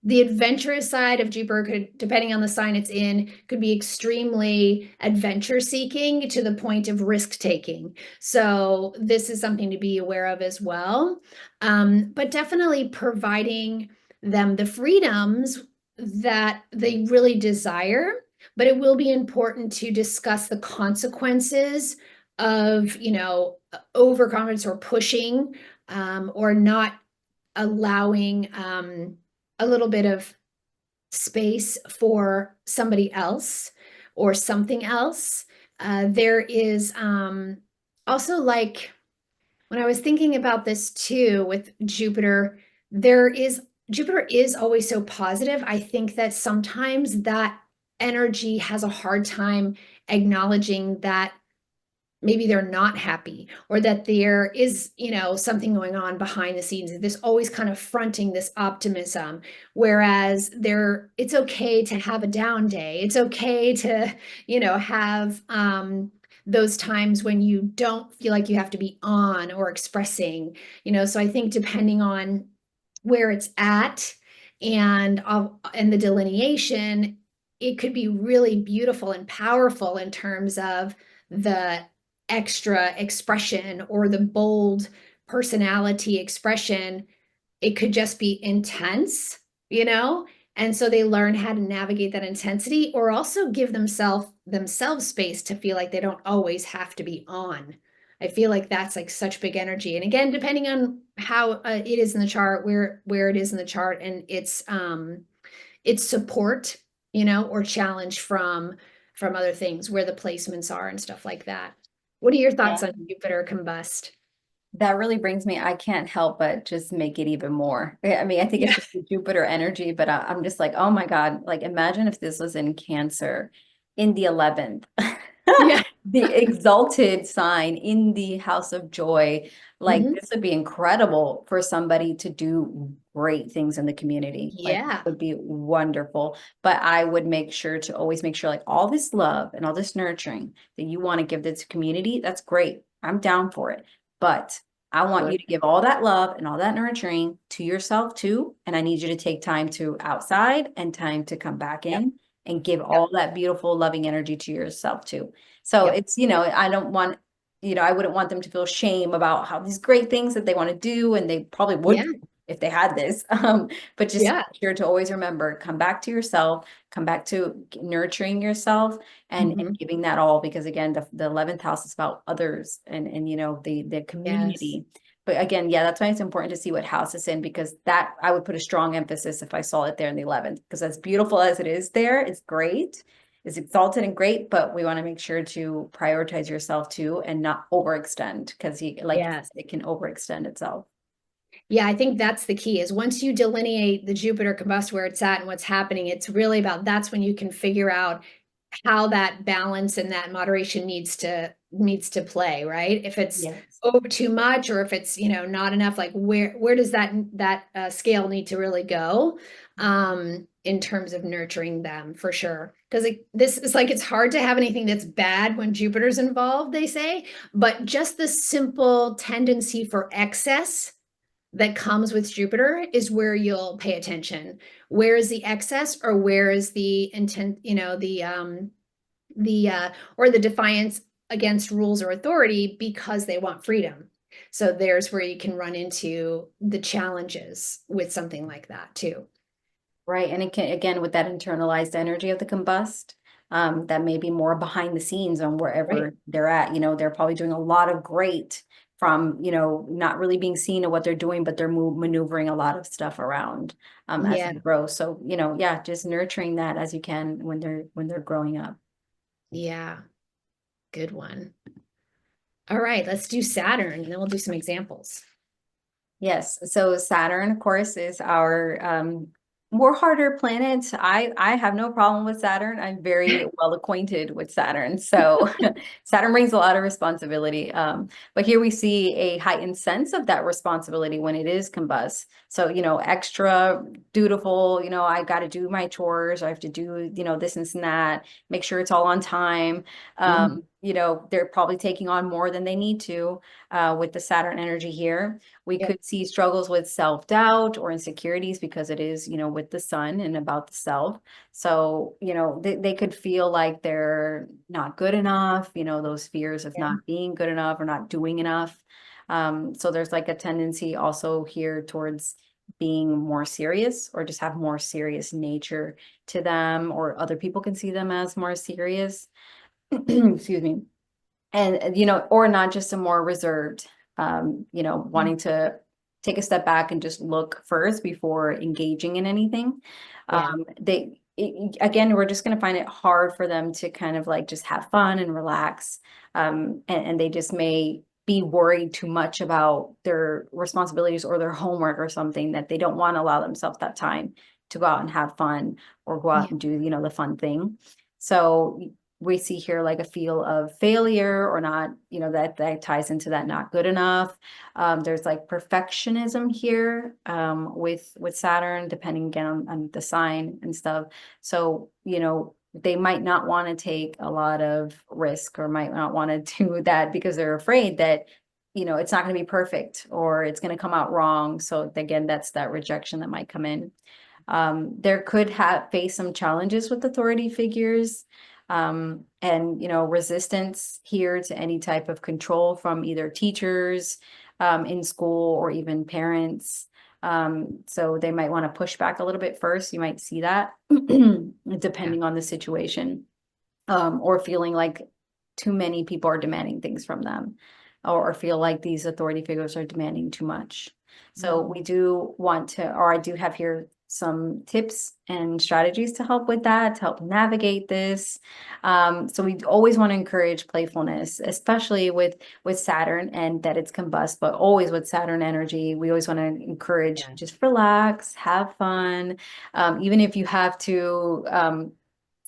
the adventurous side of Jupiter could, depending on the sign it's in, could be extremely adventure seeking to the point of risk taking. So this is something to be aware of as well. But definitely providing them the freedoms that they really desire. But it will be important to discuss the consequences of, overconfidence or pushing, or not allowing a little bit of space for somebody else or something else. There is also, like, when I was thinking about this too with Jupiter, Jupiter is always so positive. I think that sometimes that energy has a hard time acknowledging that maybe they're not happy, or that there is, something going on behind the scenes. There's always kind of fronting this optimism, whereas it's okay to have a down day. It's okay to, have those times when you don't feel like you have to be on or expressing, so I think depending on where it's at and the delineation, it could be really beautiful and powerful in terms of the extra expression or the bold personality expression. It could just be intense, and so they learn how to navigate that intensity, or also give themselves space to feel like they don't always have to be on. I feel like that's like such big energy. And again, depending on how it is in the chart, where it is in the chart, and its support, or challenge from other things, where the placements are and stuff like that. What are your thoughts on Jupiter combust? That really brings me, I can't help but just make it even more. I mean, I think it's Yeah. just the Jupiter energy, but I'm just like, oh my God, like imagine if this was in Cancer in the 11th, Yeah. the exalted sign in the house of joy. Like Mhm. this would be incredible for somebody to do great things in the community. Like it Yeah. would be wonderful. But I would make sure to always make sure like all this love and all this nurturing that you want to give this community, that's great. I'm down for it. But I want you to give all that love and all that nurturing to yourself too. And I need you to take time to outside and time to come back Yep. in and give Yep. all that beautiful, loving energy to yourself too. So Yep. it's, I don't want, I wouldn't want them to feel shame about how these great things that they want to do. And they probably would Yeah. do if they had this. But just Yeah. make sure to always remember, come back to yourself, come back to nurturing yourself and Mhm. giving that all, because again, the 11th house is about others and the Yes. community. But again, yeah, that's why it's important to see what house it's in, because that I would put a strong emphasis if I saw it there in the 11th, because as beautiful as it is there, it's great, it's exalted and great, but we want to make sure to prioritize yourself too and not overextend, because Yes. it can overextend itself. Yeah, I think that's the key, is once you delineate the Jupiter combust where it's at and what's happening, it's really about, that's when you can figure out how that balance and that moderation needs to play, right? If it's Yes. over too much, or if it's, not enough, like where does that scale need to really go? in terms of nurturing them for sure. Because this is like, it's hard to have anything that's bad when Jupiter's involved, they say, but just the simple tendency for excess that comes with Jupiter is where you'll pay attention. Where is the excess, or where is the intent, or the defiance against rules or authority because they want freedom. So there's where you can run into the challenges with something like that too. Right. And it can, again, with that internalized energy of the combust, that may be more behind the scenes on Right. wherever they're at. They're probably doing a lot of great from, not really being seen of what they're doing, but they're maneuvering a lot of stuff around as Yeah. they grow. So, yeah, just nurturing that as you can when they're growing up. Yeah. Good one. All right, let's do Saturn, and then we'll do some examples. Yes. So Saturn, of course, is our more harder planet. I have no problem with Saturn. I'm very well acquainted with Saturn. So Saturn brings a lot of responsibility. But here we see a heightened sense of that responsibility when it is combust. So, extra dutiful, I got to do my chores. I have to do, this and that, make sure it's all on time. Mhm. They're probably taking on more than they need to with the Saturn energy here. We Yep. could see struggles with self-doubt or insecurities because it is, with the sun and about the self. So, they could feel like they're not good enough, those fears of Yeah. not being good enough or not doing enough. So there's like a tendency also here towards being more serious or just have more serious nature to them, or other people can see them as more serious. Excuse me. And, or not just a more reserved, Mm. wanting to take a step back and just look first before engaging in anything. Yeah. Again, we're just going to find it hard for them to kind of like just have fun and relax. And they just may be worried too much about their responsibilities or their homework or something, that they don't want to allow themselves that time to go out and have fun or go Yeah. out and do, the fun thing. So we see here like a feel of failure or not, that ties into that not good enough. There's like perfectionism here with Saturn, depending again on the sign and stuff. So, they might not want to take a lot of risk or might not want to do that because they're afraid that, it's not going to be perfect or it's going to come out wrong. So again, that's that rejection that might come in. There could have face some challenges with authority figures, and resistance here to any type of control from either teachers in school or even parents. So they might want to push back a little bit first. You might see that Yeah. depending on the situation, or feeling like too many people are demanding things from them, or feel like these authority figures are demanding too much. So Mhm. we do want to, or I do have here some tips and strategies to help with that, to help navigate this. So we always want to encourage playfulness, especially with Saturn and that it's combust, but always with Saturn energy, we always want to encourage Yeah. just relax, have fun. Even if you have to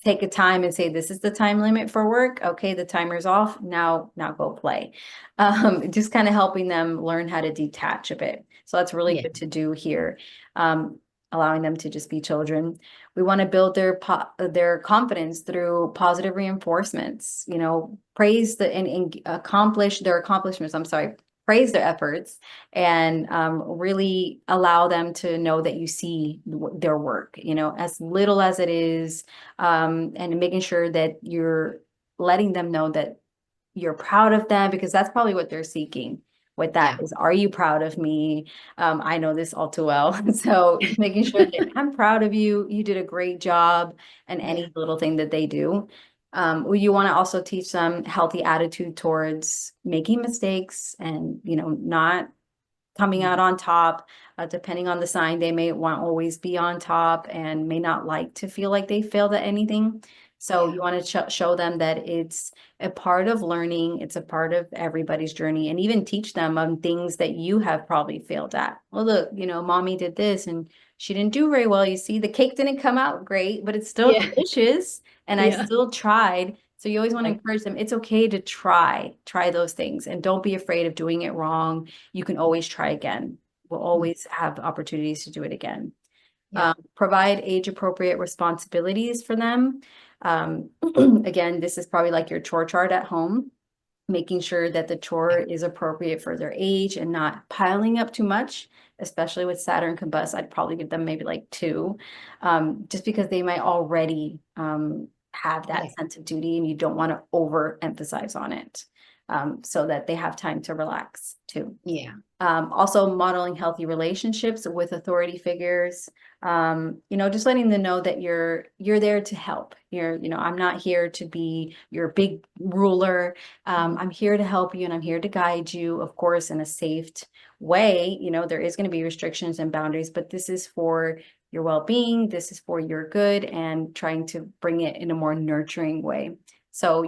take a time and say, this is the time limit for work. Okay, the timer's off. Now go play. Just kind of helping them learn how to detach a bit. So that's really Yeah. good to do here. Allowing them to just be children. We want to build their confidence through positive reinforcements, praise and accomplish their accomplishments. I'm sorry, praise their efforts and really allow them to know that you see their work, as little as it is, and making sure that you're letting them know that you're proud of them, because that's probably what they're seeking with that Yeah. is, are you proud of me? I know this all too well. So making sure that I'm proud of you, you did a great job, and Yeah. any little thing that they do. You want to also teach them healthy attitude towards making mistakes and, not coming out Mhm. on top. Depending on the sign, they may want to always be on top and may not like to feel like they failed at anything. So Yeah. you want to show them that it's a part of learning. It's a part of everybody's journey, and even teach them on things that you have probably failed at. Well, look, mommy did this and she didn't do very well. You see, the cake didn't come out great, but it's still Yeah. delicious and I Yeah. still tried. So you always want to Right. encourage them. It's okay to try those things, and don't be afraid of doing it wrong. You can always try again. We'll Mm. always have opportunities to do it again. Yeah. Provide age-appropriate responsibilities for them. Again, this is probably like your chore chart at home, making sure that the chore is appropriate for their age and not piling up too much, especially with Saturn combust. I'd probably give them maybe like two, just because they might already have Yeah. that sense of duty and you don't want to overemphasize on it, so that they have time to relax too. Yeah. Also modeling healthy relationships with authority figures. Just letting them know that you're there to help. I'm not here to be your big ruler. I'm here to help you and I'm here to guide you, of course, in a safe way. There is going to be restrictions and boundaries, but this is for your well-being. This is for your good and trying to bring it in a more nurturing way. So,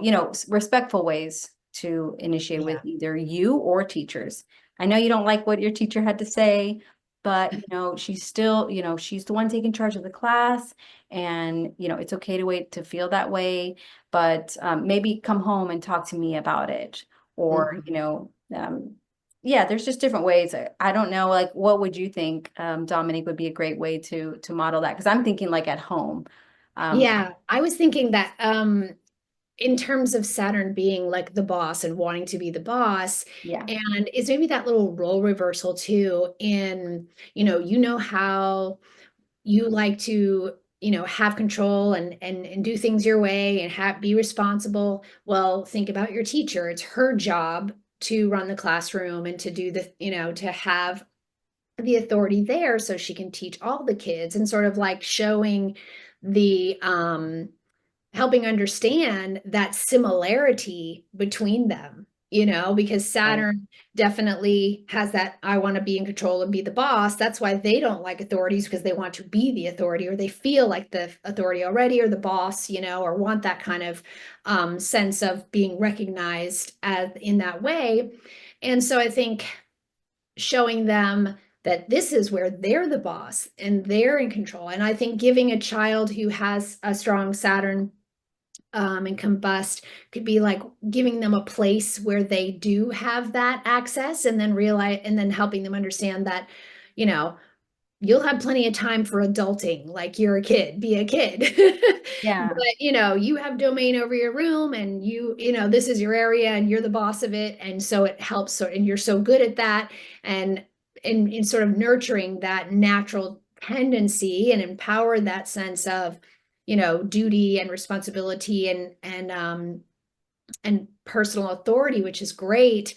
respectful ways to initiate with Yeah. either you or teachers. I know you don't like what your teacher had to say, but she's still, she's the one taking charge of the class, and it's okay to wait to feel that way, but maybe come home and talk to me about it, or Mhm. yeah, there's just different ways. I don't know, like, what would you think, Dominique, would be a great way to model that? Because I'm thinking like at home. Yeah, I was thinking that in terms of Saturn being like the boss and wanting to be the boss, Yeah, and it's maybe that little role reversal too in, how you like to, have control and do things your way and be responsible. Well, think about your teacher. It's her job to run the classroom and to do to have the authority there so she can teach all the kids, and sort of like showing the helping understand that similarity between them, because right. Saturn definitely has that I want to be in control and be the boss. That's why they don't like authorities, because they want to be the authority, or they feel like the authority already, or the boss, or want that kind of sense of being recognized as in that way. And so I think showing them that this is where they're the boss and they're in control. And I think giving a child who has a strong Saturn and combust could be like giving them a place where they do have that access, and then realize, and then helping them understand that, you know, you'll have plenty of time for adulting, like you're a kid, be a kid. Yeah, But you have domain over your room, and this is your area and you're the boss of it. And so it helps, and you're so good at that. And in sort of nurturing that natural tendency and empower that sense of, duty and responsibility and personal authority, which is great.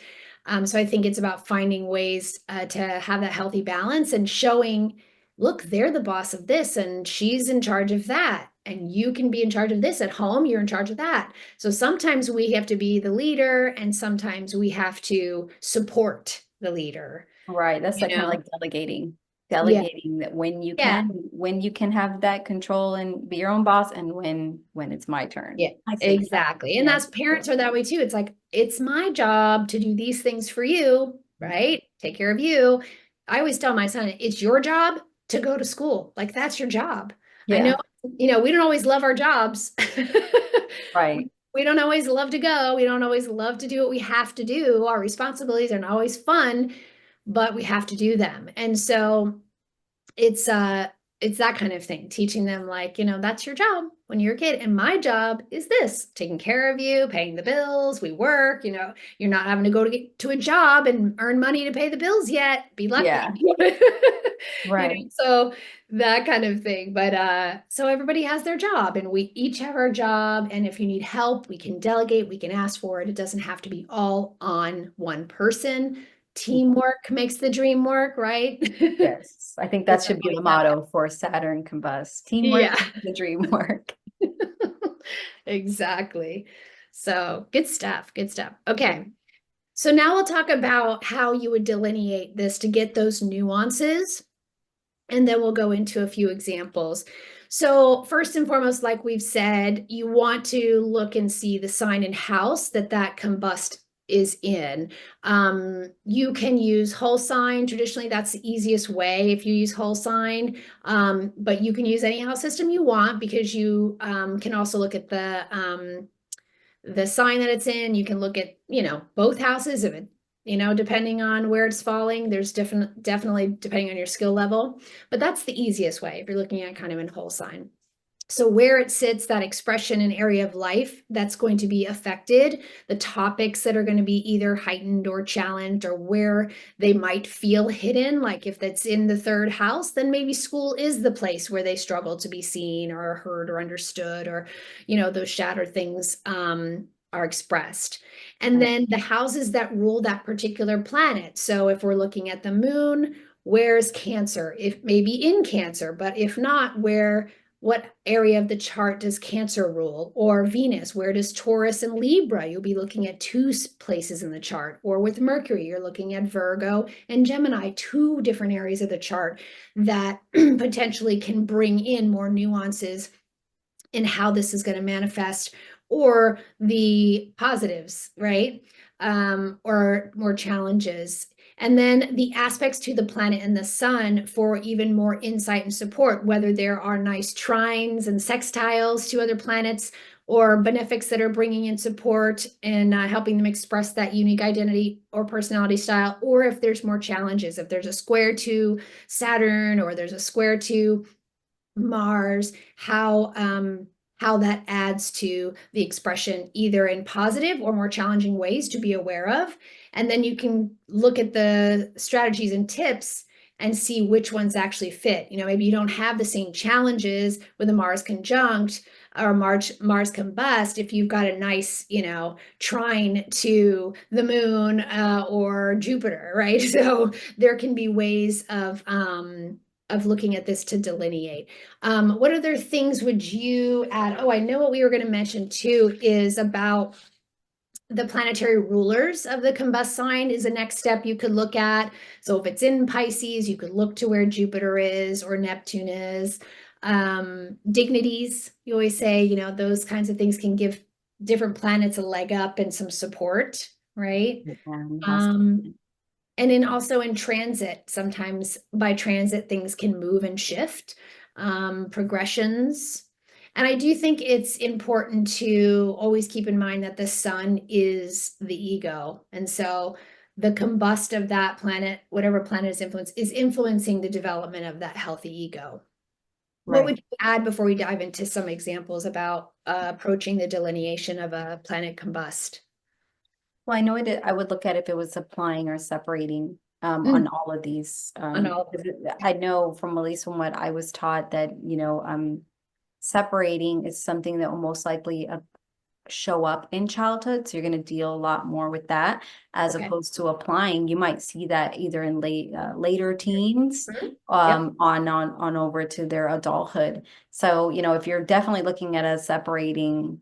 So I think it's about finding ways to have that healthy balance and showing, look, they're the boss of this and she's in charge of that. And you can be in charge of this at home, you're in charge of that. So sometimes we have to be the leader, and sometimes we have to support the leader, right. That's you like kind of know? like delegating. Yeah. Delegating that Yeah. when you can have that control and be your own boss, and when it's my turn. Yeah, I see. exactly. And Yeah. that's, parents are that way too. It's like, it's my job to do these things for you, right? Take care of you. I always tell my son, it's your job to go to school. Like, that's your job. I know, Yeah. we don't always love our jobs. Right. We don't always love to go. We don't always love to do what we have to do. Our responsibilities aren't always fun, but we have to do them. And so it's that kind of thing, teaching them, like, that's your job when you're a kid, and my job is this, taking care of you, paying the bills, we work, you're not having to go to a job and earn money to pay the bills yet, be lucky. Yeah. Right. So that kind of thing. But so everybody has their job, and we each have our job, and if you need help, we can delegate, we can ask for it. It doesn't have to be all on one person. Teamwork makes the dream work, right? Yes. I think that Because should be the otherwise that, motto for Saturn Combust. Teamwork yeah, makes the dream work. exactly. So good stuff. Good stuff. Okay. So now we'll talk about how you would delineate this to get those nuances, and then we'll go into a few examples. So first and foremost, like we've said, you want to look and see the sign and house that combust is in. You can use whole sign. Traditionally, that's the easiest way if you use whole sign. But you can use any house system you want, because you can also look at the sign that it's in. You can look at, both houses. If depending on where it's falling. There's definitely depending on your skill level, but that's the easiest way if you're looking at kind of in whole sign. So where it sits, that expression and area of life that's going to be affected, the topics that are going to be either heightened or challenged, or where they might feel hidden. Like if that's in the third house, then maybe school is the place where they struggle to be seen or heard or understood, or, those shattered things are expressed. And Right. then the houses that rule that particular planet. So if we're looking at the moon, where's Cancer? If maybe in Cancer, but if not, what area of the chart does Cancer rule? Or Venus, where does Taurus and Libra? You'll be looking at two places in the chart. Or with Mercury, you're looking at Virgo and Gemini, two different areas of the chart that potentially can bring in more nuances in how this is going to manifest, or the positives, right? Or more challenges. And then the aspects to the planet and the sun for even more insight and support, whether there are nice trines and sextiles to other planets, or benefics that are bringing in support and helping them express that unique identity or personality style, or if there's more challenges, if there's a square to Saturn or there's a square to Mars, how that adds to the expression, either in positive or more challenging ways to be aware of. And then you can look at the strategies and tips and see which ones actually fit. Maybe you don't have the same challenges with a Mars conjunct or Mars combust if you've got a nice, trine to the moon or Jupiter, right? So there can be ways of looking at this to delineate. What other things would you add? Oh, I know what we were going to mention too is about the planetary rulers of the combust sign is the next step you could look at. So if it's in Pisces, you could look to where Jupiter is or Neptune is. Dignities, you always say, those kinds of things can give different planets a leg up and some support, right? Most And then also in transit, sometimes by transit, things can move and shift, progressions. And I do think it's important to always keep in mind that the sun is the ego. And so the combust of that planet, whatever planet is influencing the development of that healthy ego. What right. would you add before we dive into some examples about approaching the delineation of a planet combust? Well, I know I would look at if it was applying or separating on all of these. On all of 'Cause I know from at least from what I was taught that, separating is something that will most likely show up in childhood. So you're going to deal a lot more with that as Okay. opposed to applying. You might see that either in later teens, Mhm. Yep. on over to their adulthood. So, if you're definitely looking at a separating,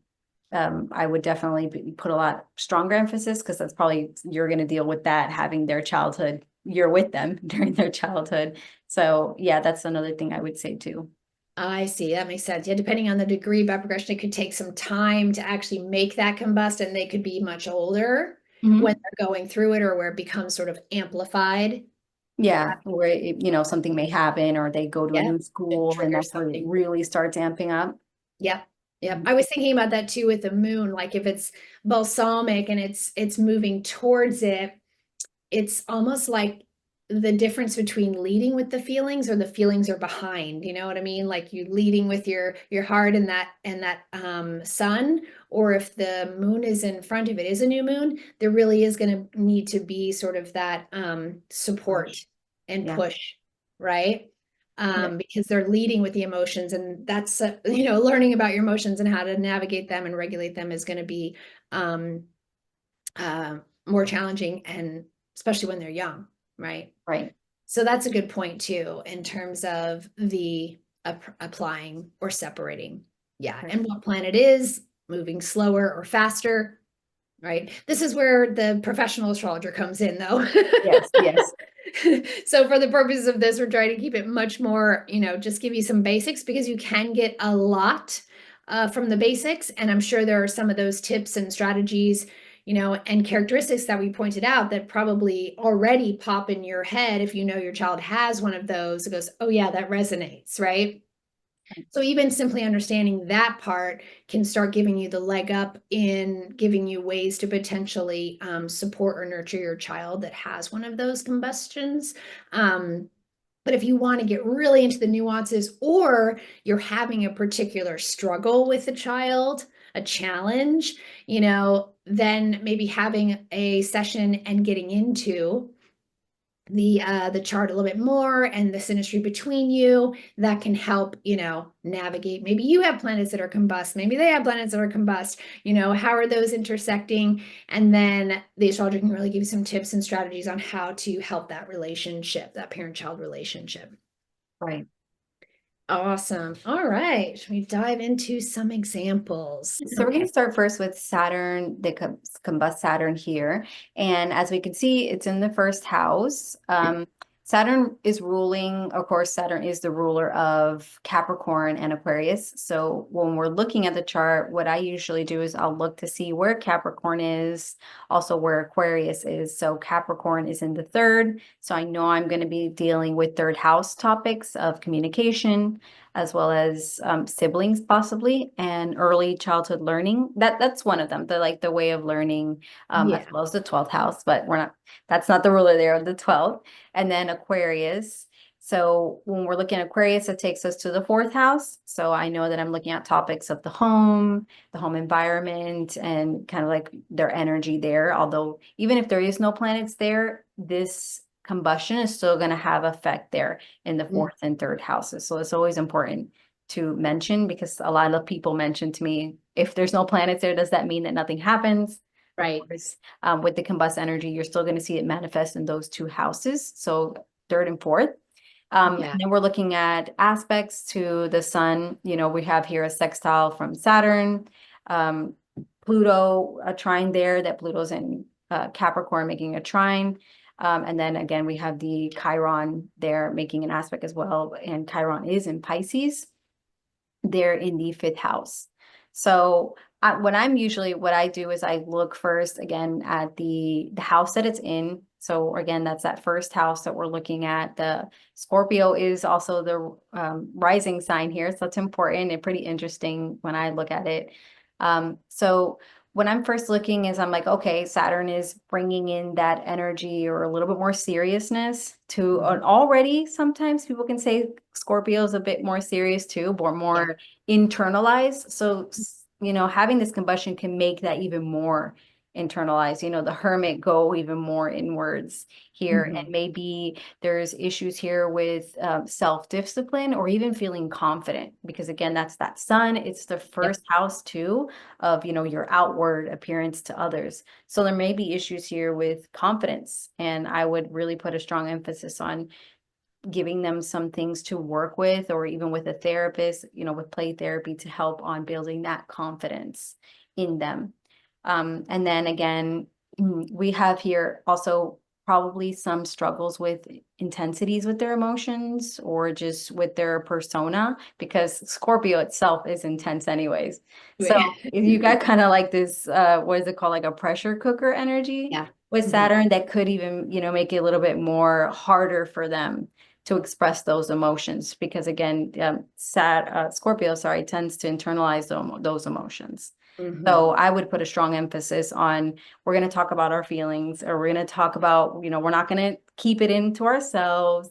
I would definitely put a lot stronger emphasis, because that's probably you're going to deal with that having their childhood. You're with them during their childhood. So yeah, that's another thing I would say too. I see. That makes sense. Yeah, depending on the degree by progression, it could take some time to actually make that combust, and they could be much older when Mhm. they're going through it, or where it becomes sort of amplified. Yeah, where something may happen, or they go to a Yeah, new it school and triggers that's where it something. really starts amping up. Yep. Yep. Mhm. I was thinking about that too with the moon. Like if it's balsamic and it's moving towards it, it's almost like the difference between leading with the feelings or the feelings are behind. You know what I mean? Like you leading with your heart and that sun, or if the moon is in front of it is a new moon, there really is going to need to be sort of that support Push. and Yeah, push, right? yeah, Because they're leading with the emotions, and that's learning about your emotions and how to navigate them and regulate them is going to be um, uh, more challenging, and especially when they're young, right? right, So that's a good point too, in terms of the applying or separating. Yeah. right. And what planet is moving slower or faster, right? This is where the professional astrologer comes in, though. Yes, yes, So for the purposes of this, we're trying to keep it much more, just give you some basics, because you can get a lot from the basics. And I'm sure there are some of those tips and strategies, and characteristics that we pointed out that probably already pop in your head if you know your child has one of those. It goes, oh yeah, that resonates, right? So even simply understanding that part can start giving you the leg up in giving you ways to potentially support or nurture your child that has one of those combustions. But if you want to get really into the nuances, or you're having a particular struggle with a child, a challenge, then maybe having a session and getting into the chart a little bit more and the synastry between you, that can help navigate. Maybe you have planets that are combust, maybe they have planets that are combust. How are those intersecting? And then the astrologer can really give you some tips and strategies on how to help that relationship, that parent-child relationship. Right. Awesome. All right, should we dive into some examples? So we're going to start first with Saturn, the combust Saturn here. And as we can see, it's in the first house. Saturn is ruling, of course, Saturn is the ruler of Capricorn and Aquarius. So when we're looking at the chart, what I usually do is I'll look to see where Capricorn is, also where Aquarius is. So Capricorn is in the third. So I know I'm going to be dealing with third house topics of communication, as well as siblings possibly, and early childhood learning. That's one of them, the way of learning, as well as the 12th house, but that's not the ruler there of the 12th. And then Aquarius. So when we're looking at Aquarius, it takes us to the fourth house. So I know that I'm looking at topics of the home environment, and kind of like their energy there. Although even if there is no planets there, this combustion is still going to have effect there in the fourth and third houses. So it's always important to mention, because a lot of people mention to me, if there's no planets there, does that mean that nothing happens? Right. Of course, with the combust energy, you're still going to see it manifest in those two houses. So third and fourth. And then we're looking at aspects to the sun. We have here a sextile from Saturn, Pluto, a trine there, that Pluto's in Capricorn making a trine. And then again, we have the Chiron there making an aspect as well. And Chiron is in Pisces. They're in the fifth house. So what I do is I look first again at the house that it's in. So again, that's that first house that we're looking at. The Scorpio is also the rising sign here. So it's important and pretty interesting when I look at it. So when I'm first looking is I'm like, okay, Saturn is bringing in that energy or a little bit more seriousness to already sometimes people can say Scorpio is a bit more serious too, or more internalized. So, having this combustion can make that even more internalized, the hermit go even more inwards here. And maybe there's issues here with self-discipline or even feeling confident, because again, that's that sun. It's the first house too of, your outward appearance to others. So there may be issues here with confidence. And I would really put a strong emphasis on giving them some things to work with, or even with a therapist, with play therapy, to help on building that confidence in them. And then again, we have here also probably some struggles with intensities with their emotions, or just with their persona, because Scorpio itself is intense anyways. So if you got kind of like this, what is it called? Like a pressure cooker energy with Saturn, that could even, make it a little bit more harder for them to express those emotions, because again, Scorpio, tends to internalize those emotions. So I would put a strong emphasis on, we're going to talk about our feelings, or we're going to talk about, we're not going to keep it into ourselves.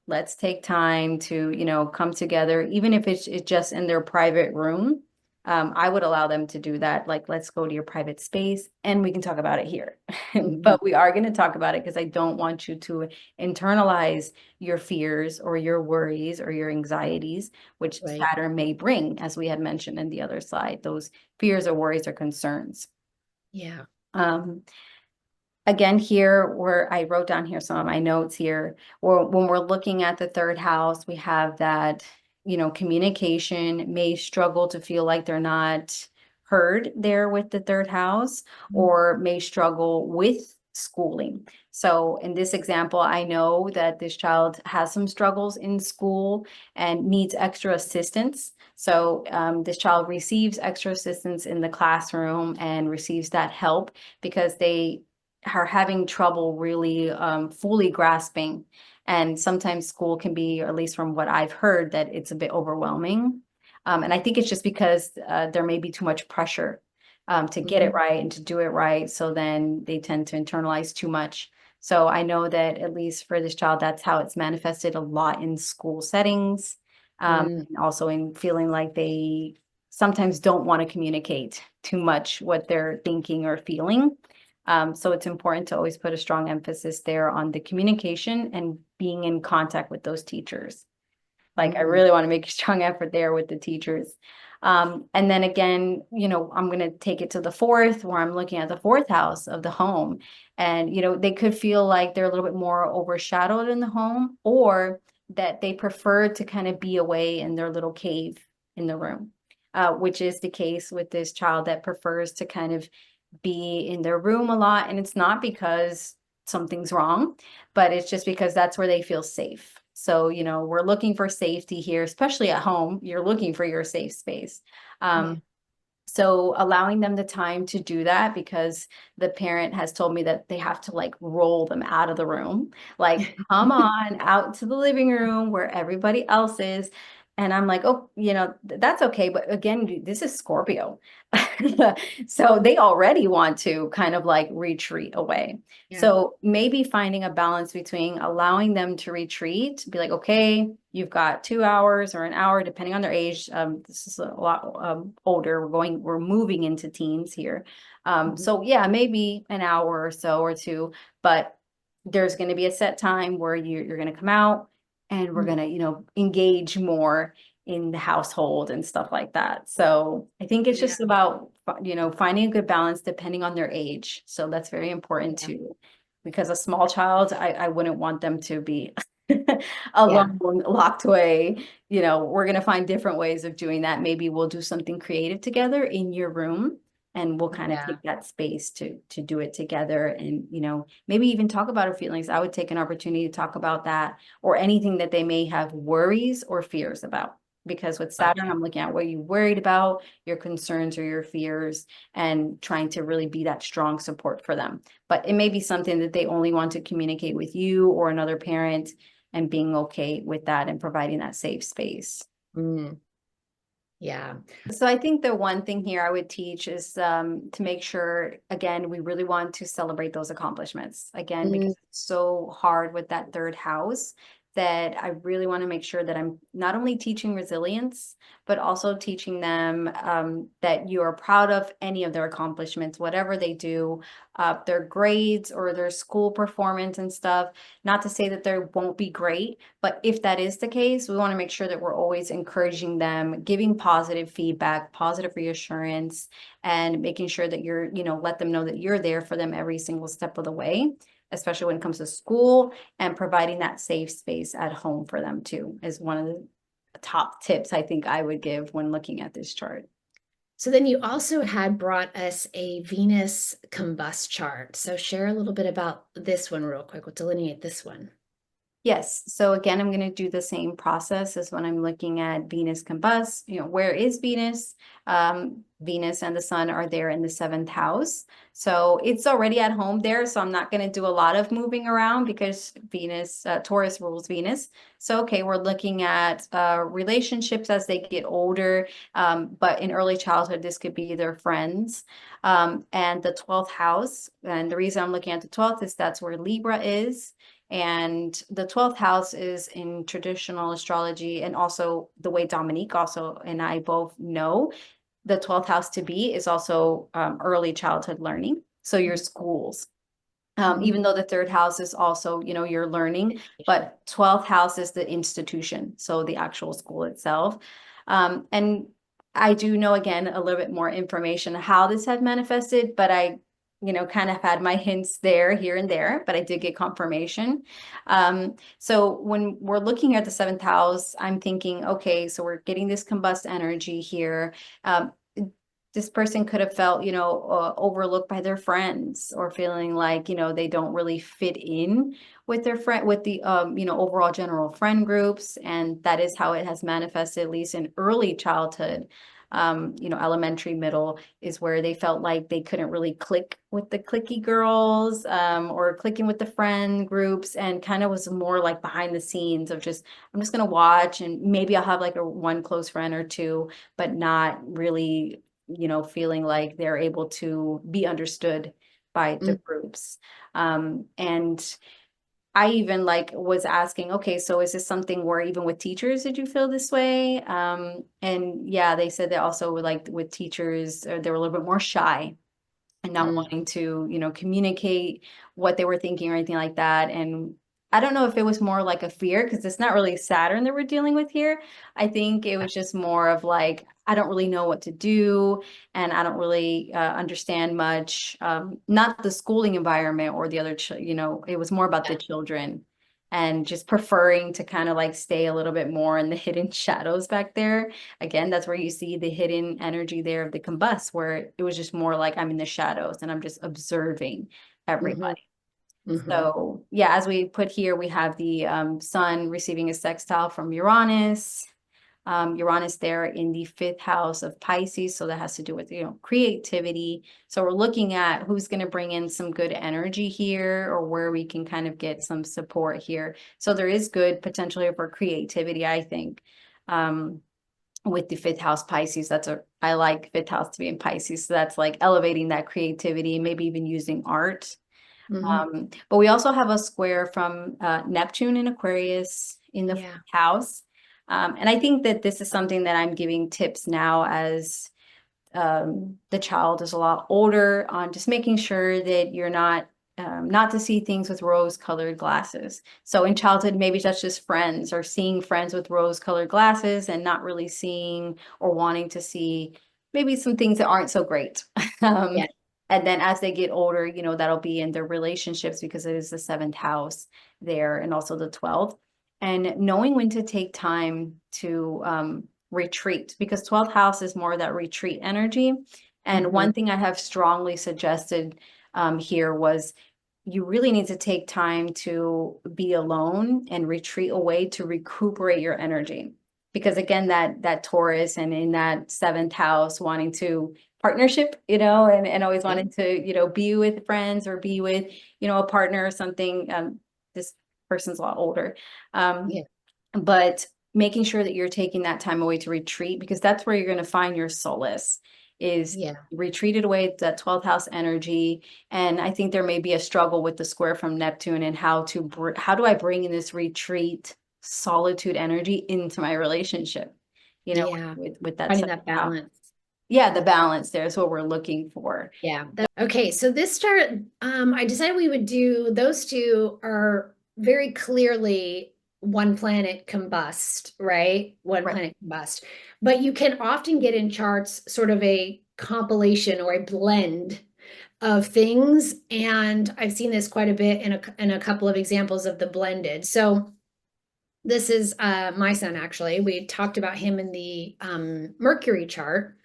Let's take time to, come together, even if it's just in their private room. I would allow them to do that. Like, let's go to your private space and we can talk about it here. But we are going to talk about it, because I don't want you to internalize your fears or your worries or your anxieties, which Saturn may bring, as we had mentioned in the other slide, those fears or worries or concerns. Again, here where I wrote down here some of my notes here, or when we're looking at the third house, we have that, communication may struggle to feel like they're not heard there with the third house, or may struggle with schooling. So in this example, I know that this child has some struggles in school and needs extra assistance. So this child receives extra assistance in the classroom and receives that help, because they are having trouble really fully grasping. And sometimes school can be, or at least from what I've heard, that it's a bit overwhelming. And I think it's just because there may be too much pressure to get it Mhm. right and to do it right. So then they tend to internalize too much. So I know that at least for this child, that's how it's manifested a lot in school settings. Mm, And also in feeling like they sometimes don't want to communicate too much what they're thinking or feeling. So it's important to always put a strong emphasis there on the communication and being in contact with those teachers. Like I mm, really want to make a strong effort there with the teachers. And then again, I'm going to take it to the fourth, where I'm looking at the fourth house of the home. And, they could feel like they're a little bit more overshadowed in the home, or that they prefer to kind of be away in their little cave in the room, which is the case with this child that prefers to kind of be in their room a lot. And it's not because something's wrong, but it's just because that's where they feel safe. So, we're looking for safety here, especially at home. You're looking for your safe space. yeah. So allowing them the time to do that, because the parent has told me that they have to like roll them out of the room, like, come on out to the living room where everybody else is. And I'm like, oh, that's okay. But again, this is Scorpio. So they already want to kind of like retreat away. Yeah. So maybe finding a balance between allowing them to retreat, be like, okay, you've got 2 hours or an hour, depending on their age. This is a lot older. We're moving into teens here. Mhm. So yeah, maybe an hour or so or two, but there's going to be a set time where you're going to come out, and we're Mm, going to, engage more in the household and stuff like that. So I think it's yeah. just about, finding a good balance depending on their age. So that's very important Yeah. too, because a small child, I wouldn't want them to be Yeah. alone, locked away. We're going to find different ways of doing that. Maybe we'll do something creative together in your room, and we'll kind of Yeah. take that space to do it together, and maybe even talk about our feelings. I would take an opportunity to talk about that, or anything that they may have worries or fears about. Because with Saturn, Gotcha. I'm looking at what you're worried about, your concerns or your fears, and trying to really be that strong support for them. But it may be something that they only want to communicate with you or another parent, and being okay with that and providing that safe space. Mm, yeah. So I think the one thing here I would teach is to make sure, again, we really want to celebrate those accomplishments. Again, Mm, because it's so hard with that third house, that I really want to make sure that I'm not only teaching resilience, but also teaching them that you are proud of any of their accomplishments, whatever they do, their grades or their school performance and stuff. Not to say that they won't be great, but if that is the case, we want to make sure that we're always encouraging them, giving positive feedback, positive reassurance, and making sure that let them know that you're there for them every single step of the way, especially when it comes to school, and providing that safe space at home for them too, is one of the top tips I think I would give when looking at this chart. so then you also had brought us a Venus combust chart. So share a little bit about this one real quick. We'll delineate this one. Yes. So again, I'm going to do the same process as when I'm looking at Venus combust. Where is Venus? Venus and the sun are there in the seventh house. So it's already at home there. So I'm not going to do a lot of moving around, because Venus, Taurus rules Venus. So, okay, we're looking at relationships as they get older. But in early childhood, this could be their friends. And the 12th house. And the reason I'm looking at the 12th is that's where Libra is. And the 12th house is in traditional astrology, and also the way Dominique also and I both know the 12th house to be is also early childhood learning. So your schools, Mhm. even though the third house is also, your learning, but 12th house is the institution. So the actual school itself. And I do know, again, a little bit more information how this had manifested, but I kind of had my hints there, here and there, but I did get confirmation. So when we're looking at the seventh house, I'm thinking, okay, so we're getting this combust energy here. This person could have felt, overlooked by their friends, or feeling like, they don't really fit in with their friend, with the, overall general friend groups. And that is how it has manifested, at least in early childhood. Elementary, middle is where they felt like they couldn't really click with the clicky girls, or clicking with the friend groups, and kind of was more like behind the scenes of just, I'm just going to watch, and maybe I'll have like a one close friend or two, but not really, feeling like they're able to be understood by the Mm, groups. And I even like was asking, okay, so is this something where even with teachers, did you feel this way? And yeah, they said that also like with teachers, they were a little bit more shy and not mm, wanting to, communicate what they were thinking or anything like that. And I don't know if it was more like a fear, because it's not really Saturn that we're dealing with here. I think it was just more of like, I don't really know what to do, and I don't really understand much. Not the schooling environment or the other, it was more about yeah. the children, and just preferring to kind of like stay a little bit more in the hidden shadows back there. Again, that's where you see the hidden energy there of the combust, where it was just more like I'm in the shadows and I'm just observing Hmm. everybody. Hmm. So yeah, as we put here, we have the sun receiving a sextile from Uranus. Uranus there in the fifth house of Pisces. So that has to do with, creativity. So we're looking at who's going to bring in some good energy here, or where we can kind of get some support here. So there is good potential here for creativity, I think. With the fifth house Pisces, I like fifth house to be in Pisces. So that's like elevating that creativity, maybe even using art. Hmm. But we also have a square from Neptune in Aquarius in the fourth Yeah. house. And I think that this is something that I'm giving tips now as the child is a lot older, on just making sure that you're not to see things with rose-colored glasses. So in childhood, maybe that's just friends, or seeing friends with rose-colored glasses and not really seeing or wanting to see maybe some things that aren't so great. Um, Yeah. and then as they get older, that'll be in their relationships, because it is the seventh house there, and also the 12th. And knowing when to take time to retreat, because 12th house is more of that retreat energy. And Hmm. one thing I have strongly suggested here was, you really need to take time to be alone and retreat away to recuperate your energy. Because again, that Taurus, and in that seventh house, wanting to partnership, and always Yeah. wanting to, be with friends, or be with, a partner or something. This person's a lot older. Um, Yeah. but making sure that you're taking that time away to retreat, because that's where you're going to find your solace, is Yeah. retreated away, that 12th house energy. And I think there may be a struggle with the square from Neptune, and how do I bring in this retreat solitude energy into my relationship, Yeah. with that Finding seventh that house. balance. Yeah, the balance there is what we're looking for. Yeah. Okay. So this chart, I decided we would do those two are very clearly one planet combust, right? One Right. planet combust. But you can often get in charts sort of a compilation or a blend of things. And I've seen this quite a bit in a couple of examples of the blended. So this is my son, actually. We talked about him in the Mercury chart,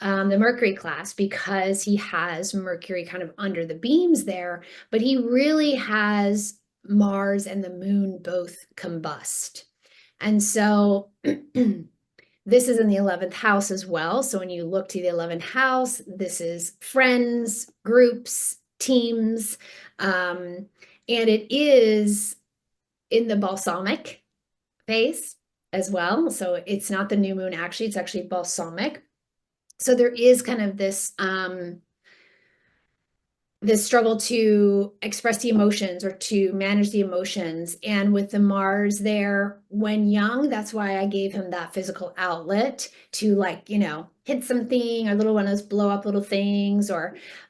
the Mercury class, because he has Mercury kind of under the beams there, but he really has Mars and the moon both combust. And so this is in the 11th house as well. So when you look to the 11th house, this is friends, groups, teams, and it is in the balsamic phase as well. So it's not the new moon, actually, it's actually balsamic. So there is kind of this struggle to express the emotions or to manage the emotions. And with the Mars there when young, that's why I gave him that physical outlet to, like, hit something, or little one of those blow up little things,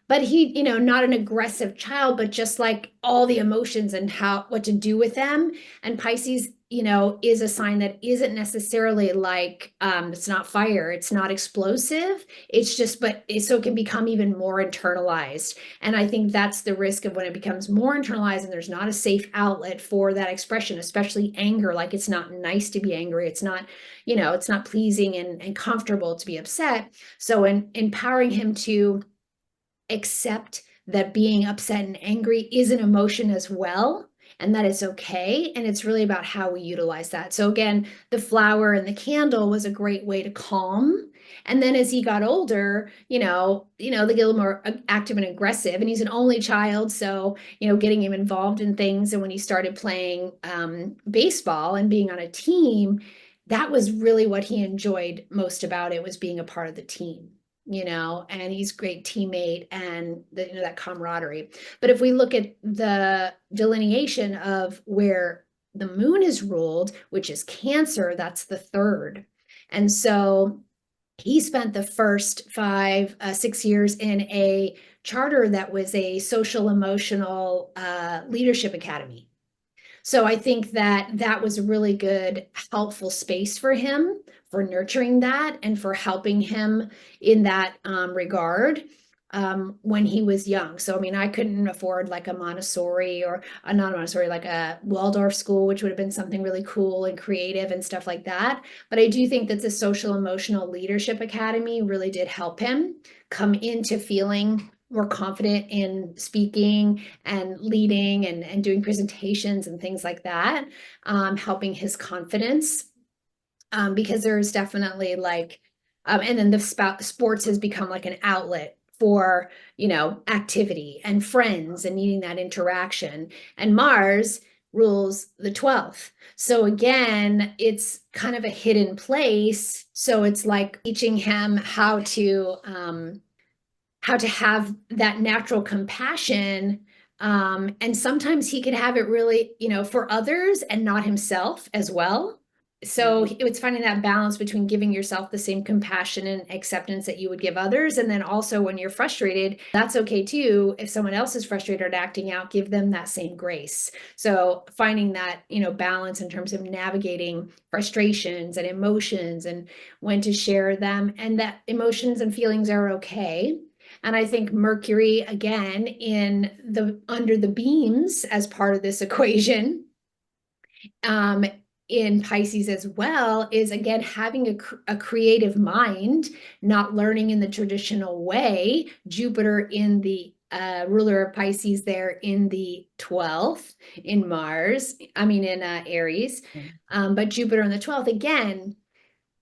but he, not an aggressive child, but just like all the emotions and what to do with them. And Pisces, is a sign that isn't necessarily like, it's not fire, it's not explosive. It's just, so it can become even more internalized. And I think that's the risk of when it becomes more internalized and there's not a safe outlet for that expression, especially anger. Like, it's not nice to be angry. It's not, it's not pleasing and comfortable to be upset. So in empowering him to accept that being upset and angry is an emotion as well, and that it's okay. And it's really about how we utilize that. So again, the flower and the candle was a great way to calm. And then as he got older, they get a little more active and aggressive. And he's an only child, so getting him involved in things. And when he started playing baseball and being on a team, that was really what he enjoyed most about it, was being a part of the team. And he's a great teammate, and that camaraderie. But if we look at the delineation of where the moon is ruled, which is Cancer, that's the third. And so he spent the first 6 years in a charter that was a social emotional leadership academy. So I think that that was a really good, helpful space for him, for nurturing that and for helping him in that regard when he was young. So, I mean, I couldn't afford like a Montessori or not a Montessori, like a Waldorf school, which would have been something really cool and creative and stuff like that. But I do think that the Social Emotional Leadership Academy really did help him come into feeling more confident in speaking and leading and doing presentations and things like that, helping his confidence. Because there's definitely and then the sports has become like an outlet for, activity and friends and needing that interaction. And Mars rules the 12th. So again, it's kind of a hidden place. So it's like teaching him how to have that natural compassion. And sometimes he could have it really, for others and not himself as well. So it's finding that balance between giving yourself the same compassion and acceptance that you would give others. And then also when you're frustrated, that's okay too. If someone else is frustrated or acting out, give them that same grace. So finding that, balance in terms of navigating frustrations and emotions and when to share them, and that emotions and feelings are okay. And I think Mercury, again, under the beams as part of this equation, in Pisces as well, is again having a creative mind, not learning in the traditional way. Jupiter in the ruler of Pisces there in the 12th in Aries. But Jupiter in the 12th, again,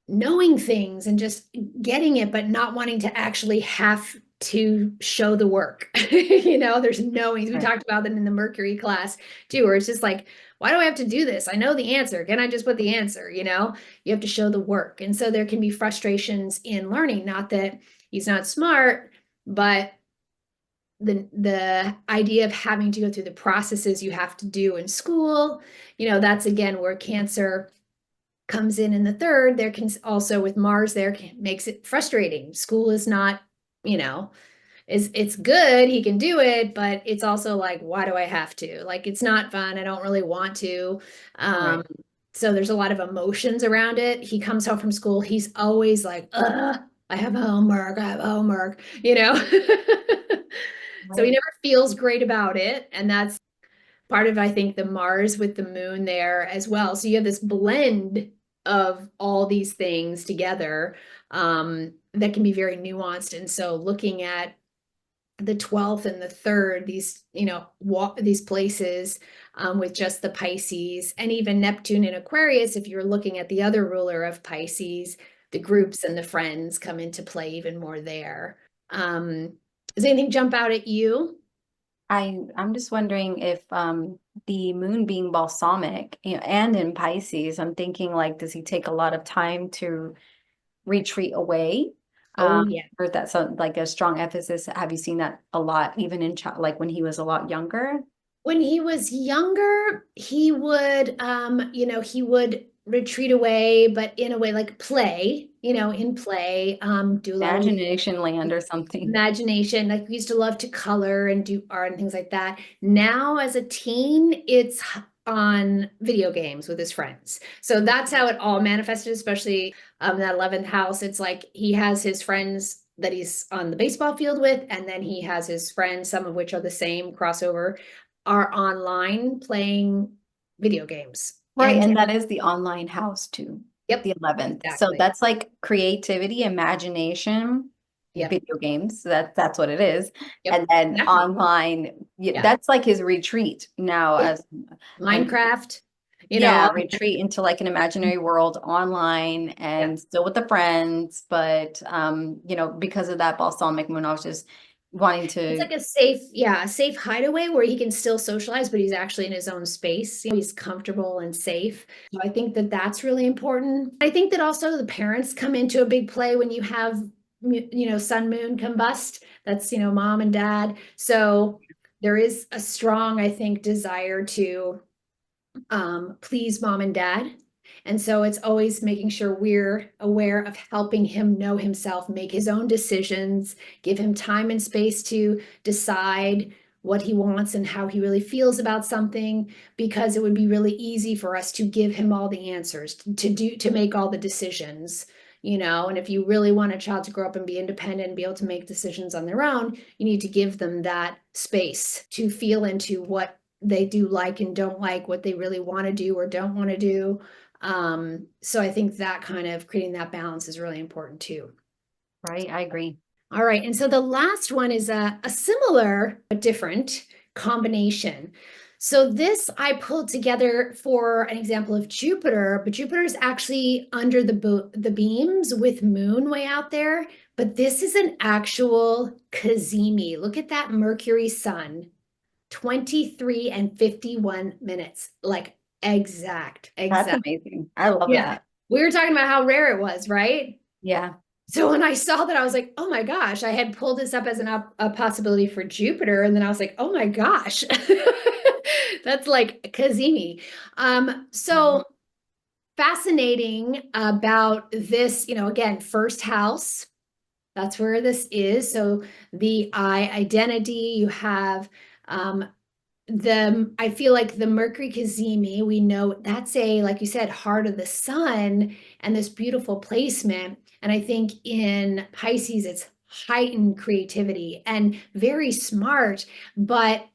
knowing things and just getting it, but not wanting to actually have to show the work. There's knowing. We talked about that in the Mercury class too, where it's just like, why do I have to do this? I know the answer. Can I just put the answer? You have to show the work. And so there can be frustrations in learning, not that he's not smart, but the idea of having to go through the processes you have to do in school, that's again where Cancer comes in the third. There can also, with Mars there, makes it frustrating. School is not, it's good, he can do it, but it's also like, why do I have to? Like, it's not fun. I don't really want to. Right. So there's a lot of emotions around it. He comes home from school, he's always like, I have homework, So he Right. never feels great about it. And that's part of, I think, the Mars with the moon there as well. So you have this blend of all these things together that can be very nuanced. And so looking at the 12th and the 3rd, these, these places with just the Pisces, and even Neptune in Aquarius, if you're looking at the other ruler of Pisces, the groups and the friends come into play even more there. Does anything jump out at you? I'm just wondering if the moon being balsamic, and in Pisces, I'm thinking like, does he take a lot of time to retreat away? Oh, yeah. Or that's like a strong emphasis. Have you seen that a lot, even in like when he was a lot younger? When he was younger, he would retreat away, but in a way like play, in play, do a lot of Imagination land or something. imagination. Like we used to love to color and do art and things like that. Now, as a teen, it's on video games with his friends. So that's how it all manifested, especially that 11th house. It's like he has his friends that he's on the baseball field with, and then he has his friends, some of which are the same crossover, are online playing video games. Right, And and that is the online house too, yep, the 11th. So exactly. that's like creativity, imagination. Yep. video games. That's what it is. Yep. And then Exactly. online, yeah, Yeah. that's like his retreat now Yeah. as and Minecraft, yeah, all retreat into like an imaginary world online yeah. and still with the friends. But because of that balsamic moon, I was just wanting It's to. like a safe, yeah, a safe hideaway where he can still socialize, but he's actually in his own space. He's comfortable and safe. So I think that that's really important. I think that also the parents come into a big play when you have, sun, moon combust. That's, mom and dad. So there is a strong, I think, desire to please mom and dad. And so it's always making sure we're aware of helping him know himself, make his own decisions, give him time and space to decide what he wants and how he really feels about something, because it would be really easy for us to give him all the answers, to make all the decisions. And if you really want a child to grow up and be independent and be able to make decisions on their own, you need to give them that space to feel into what they do like and don't like, what they really want to do or don't want to do. So I think that kind of creating that balance is really important too. Right, I agree. All right. And so the last one is a similar but different combination. So this I pulled together for an example of Jupiter, but Jupiter is actually under the beams with Moon way out there. But this is an actual Cazimi. Look at that Mercury Sun, 23 and 51 minutes, like exact. That's amazing. I love Yeah. that. We were talking about how rare it was, right? Yeah. So when I saw that, I was like, oh my gosh, I had pulled this up as a possibility for Jupiter. And then I was like, oh my gosh, that's like Cazimi. So fascinating about this, again, first house, that's where this is. So the I identity, you have I feel like the Mercury Cazimi, we know that's like you said, heart of the sun and this beautiful placement. And I think in Pisces, it's heightened creativity and very smart, but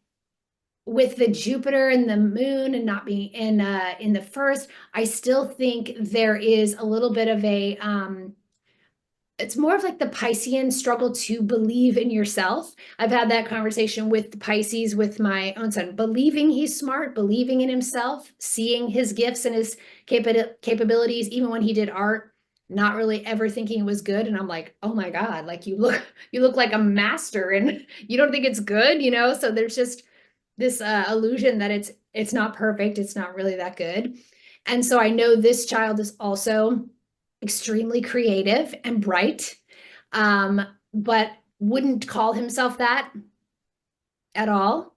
with the Jupiter and the moon and not being in the first, I still think there is a little bit of it's more of like the Piscean struggle to believe in yourself. I've had that conversation with the Pisces with my own son, believing he's smart, believing in himself, seeing his gifts and his capabilities, even when he did art, not really ever thinking it was good. And I'm like, oh my God, like you look like a master and you don't think it's good, So there's just this illusion that it's not perfect, it's not really that good. And so I know this child is also extremely creative and bright, but wouldn't call himself that at all,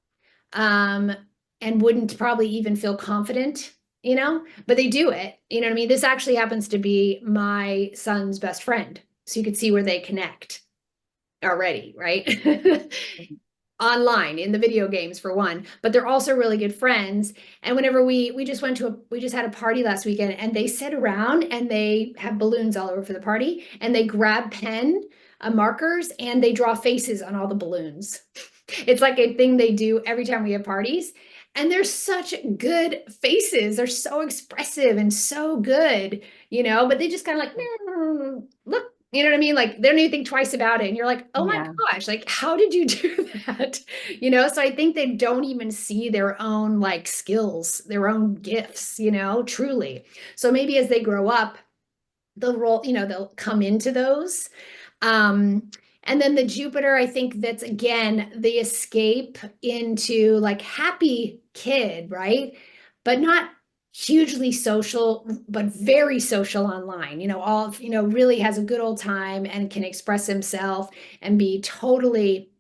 um, and wouldn't probably even feel confident, but they do it. You know what I mean? This actually happens to be my son's best friend. So you could see where they connect already, right? Online in the video games for one, but they're also really good friends. And whenever we just we just had a party last weekend and they sit around and they have balloons all over for the party and they grab markers and they draw faces on all the balloons. It's like a thing they do every time we have parties. And they're such good faces. They're so expressive and so good, but they just kind of like, look, you know what I mean? Like they don't even think twice about it. And you're like, oh my Yeah. gosh, like how did you do that? So I think they don't even see their own like skills, their own gifts, truly. So maybe as they grow up, they'll come into those. Um, and then the Jupiter, I think that's again the escape into like happy kid, right? But not hugely social, but very social online, really has a good old time and can express himself and be totally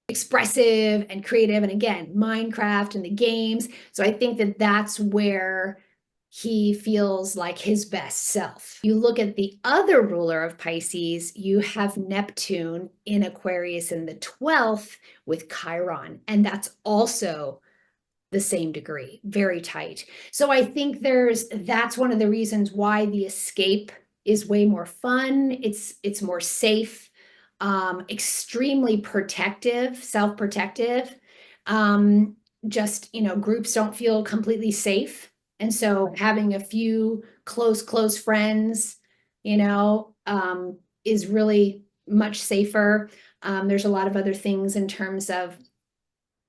expressive and creative. And again, Minecraft and the games. So I think that that's where he feels like his best self. You look at the other ruler of Pisces, you have Neptune in Aquarius in the 12th with Chiron, and that's also the same degree, very tight. So I think that's one of the reasons why the escape is way more fun. It's more safe, extremely protective, self-protective. Just, groups don't feel completely safe. And so having a few close friends, is really much safer. There's a lot of other things in terms of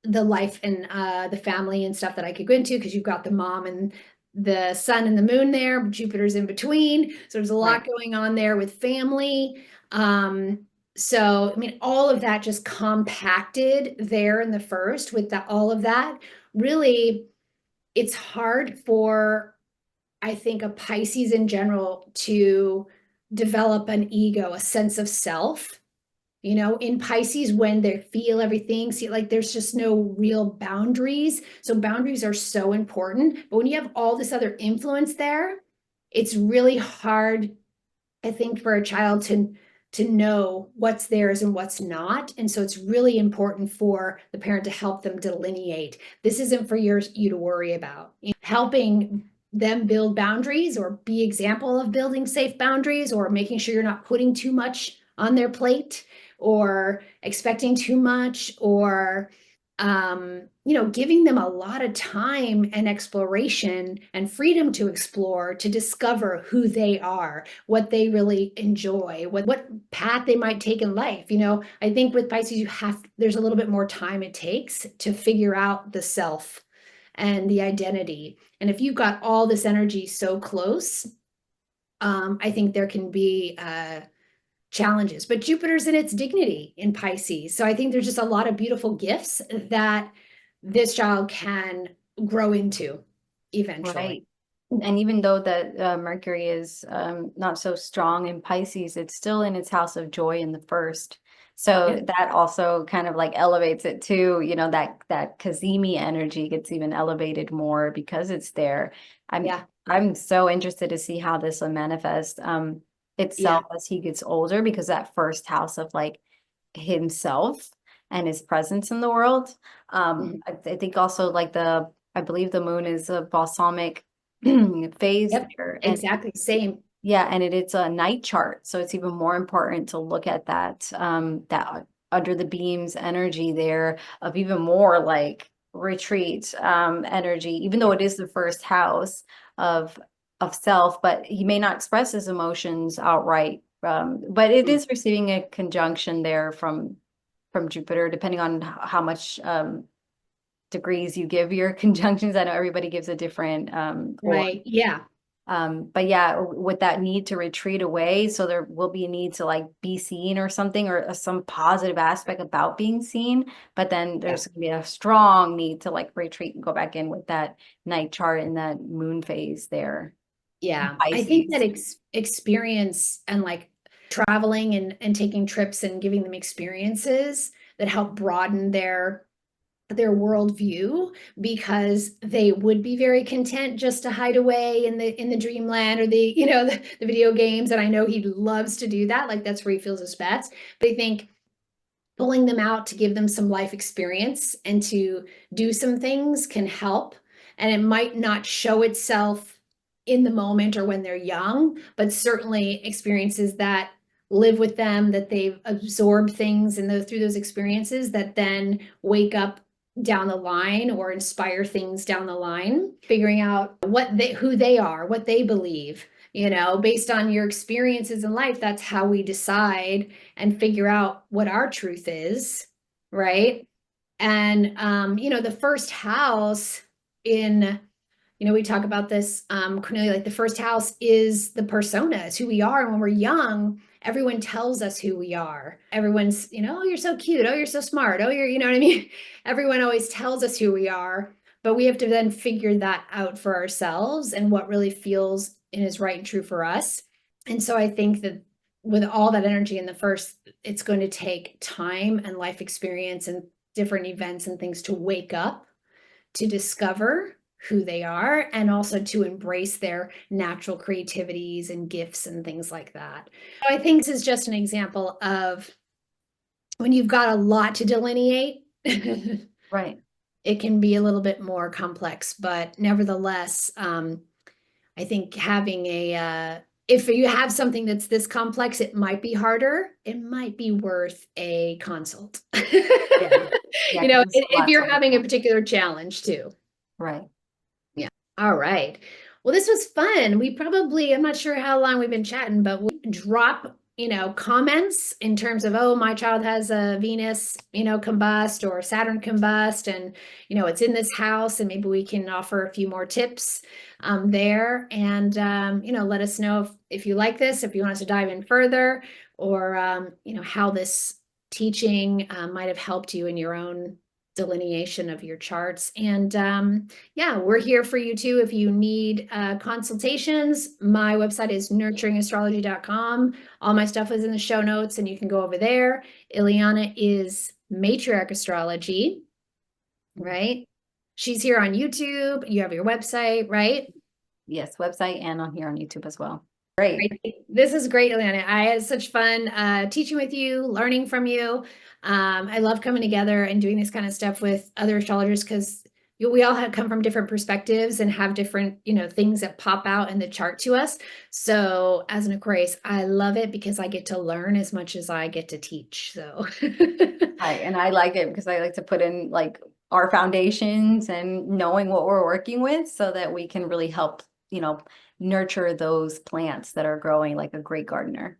the life and the family and stuff that I could go into, because you've got the mom and the sun and the moon there, Jupiter's in between. So there's a Right. lot going on there with family. So, I mean, all of that just compacted there in the first with all of that. Really, it's hard for, I think, a Pisces in general to develop an ego, a sense of self. In Pisces, when they feel everything, see, like there's just no real boundaries. So boundaries are so important. But when you have all this other influence there, it's really hard, I think, for a child to know what's theirs and what's not. And so it's really important for the parent to help them delineate. This isn't for you to worry about. Helping them build boundaries, or be example of building safe boundaries, or making sure you're not putting too much on their plate, or expecting too much, or giving them a lot of time and exploration and freedom to explore, to discover who they are, what they really enjoy, what path they might take in life. I think with Pisces, there's a little bit more time it takes to figure out the self and the identity. And if you've got all this energy so close, I think there can be challenges. But Jupiter's in its dignity in Pisces. So I think there's just a lot of beautiful gifts that this child can grow into eventually. Right. And even though that Mercury is not so strong in Pisces, it's still in its house of joy in the first. So Yep. that also kind of like elevates it too, that Cazimi energy gets even elevated more because it's there. I'm Yeah. I'm so interested to see how this will manifest Yeah. itself as he gets older, because that first house of like himself and his presence in the world. Mhm. I think also like I believe the moon is a balsamic phase Yep. there. And Exactly. Same. yeah, and it's a night chart. So it's even more important to look at that under the beams energy there of even more like retreat energy, even though it is the first house of self, but he may not express his emotions outright. But it Mm. is receiving a conjunction there from Jupiter, depending on how much degrees you give your conjunctions. I know everybody gives a different order. Right. Yeah. But yeah, with that need to retreat away, so there will be a need to like be seen or something, or some positive aspect about being seen. But then Yeah. there's going to be a strong need to like retreat and go back in with that night chart and that moon phase there. Yeah. I think that Pisces. experience and like traveling and taking trips and giving them experiences that help broaden their worldview, because they would be very content just to hide away in the dreamland, or the video games. And I know he loves to do that, like that's where he feels his best. But I think pulling them out to give them some life experience and to do some things can help. And it might not show itself in the moment or when they're young, but certainly experiences that live with them, that they've absorbed things and through those experiences that then wake up down the line or inspire things down the line, figuring out who they are, what they believe. Based on your experiences in life, that's how we decide and figure out what our truth is, right? And the first house in, we talk about this, Cornelia, like the first house is the persona, it's who we are. And when we're young, everyone tells us who we are. Everyone's, oh, you're so cute. Oh, you're so smart. Oh, you know what I mean? Everyone always tells us who we are, but we have to then figure that out for ourselves and what really feels and is right and true for us. And so I think that with all that energy in the first, it's going to take time and life experience and different events and things to wake up, to discover who they are, and also to embrace their natural creativities and gifts and things like that. So I think this is just an example of when you've got a lot to delineate, it Right. can be a little bit more complex, but nevertheless, I think having if you have something that's this complex, it might be harder. It might be worth a consult. Yeah. Yeah, because there's a If lot to you're look having a at. particular challenge too. Right. Yeah. All right. Well, this was fun. I'm not sure how long we've been chatting, but we drop comments in terms of, oh, my child has a Venus, combust, or Saturn combust, and, it's in this house, and maybe we can offer a few more tips there. And, let us know if you like this, if you want us to dive in further, or, how this teaching might have helped you in your own delineation of your charts. And yeah, we're here for you too if you need consultations. My website is nurturingastrology.com. All my stuff is in the show notes, and you can go over there. Ileana is Matriarch Astrology, right? She's here on YouTube. You have your website, right? Yes, website and on here on YouTube as well. Great. This is great, Ileana. I had such fun teaching with you, learning from you. I love coming together and doing this kind of stuff with other astrologers because we all come from different perspectives and have different, things that pop out in the chart to us. So as an Aquarius, I love it because I get to learn as much as I get to teach. So And I like it because I like to put in like our foundations and knowing what we're working with so that we can really help, nurture those plants that are growing like a great gardener.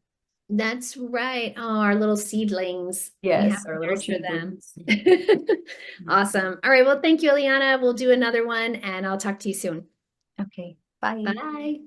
That's right. Oh, our little seedlings. We Yes, have to our little nurture them. seedlings. Awesome. All right. Well, thank you, Ileana. We'll do another one, and I'll talk to you soon. Okay, bye. Bye.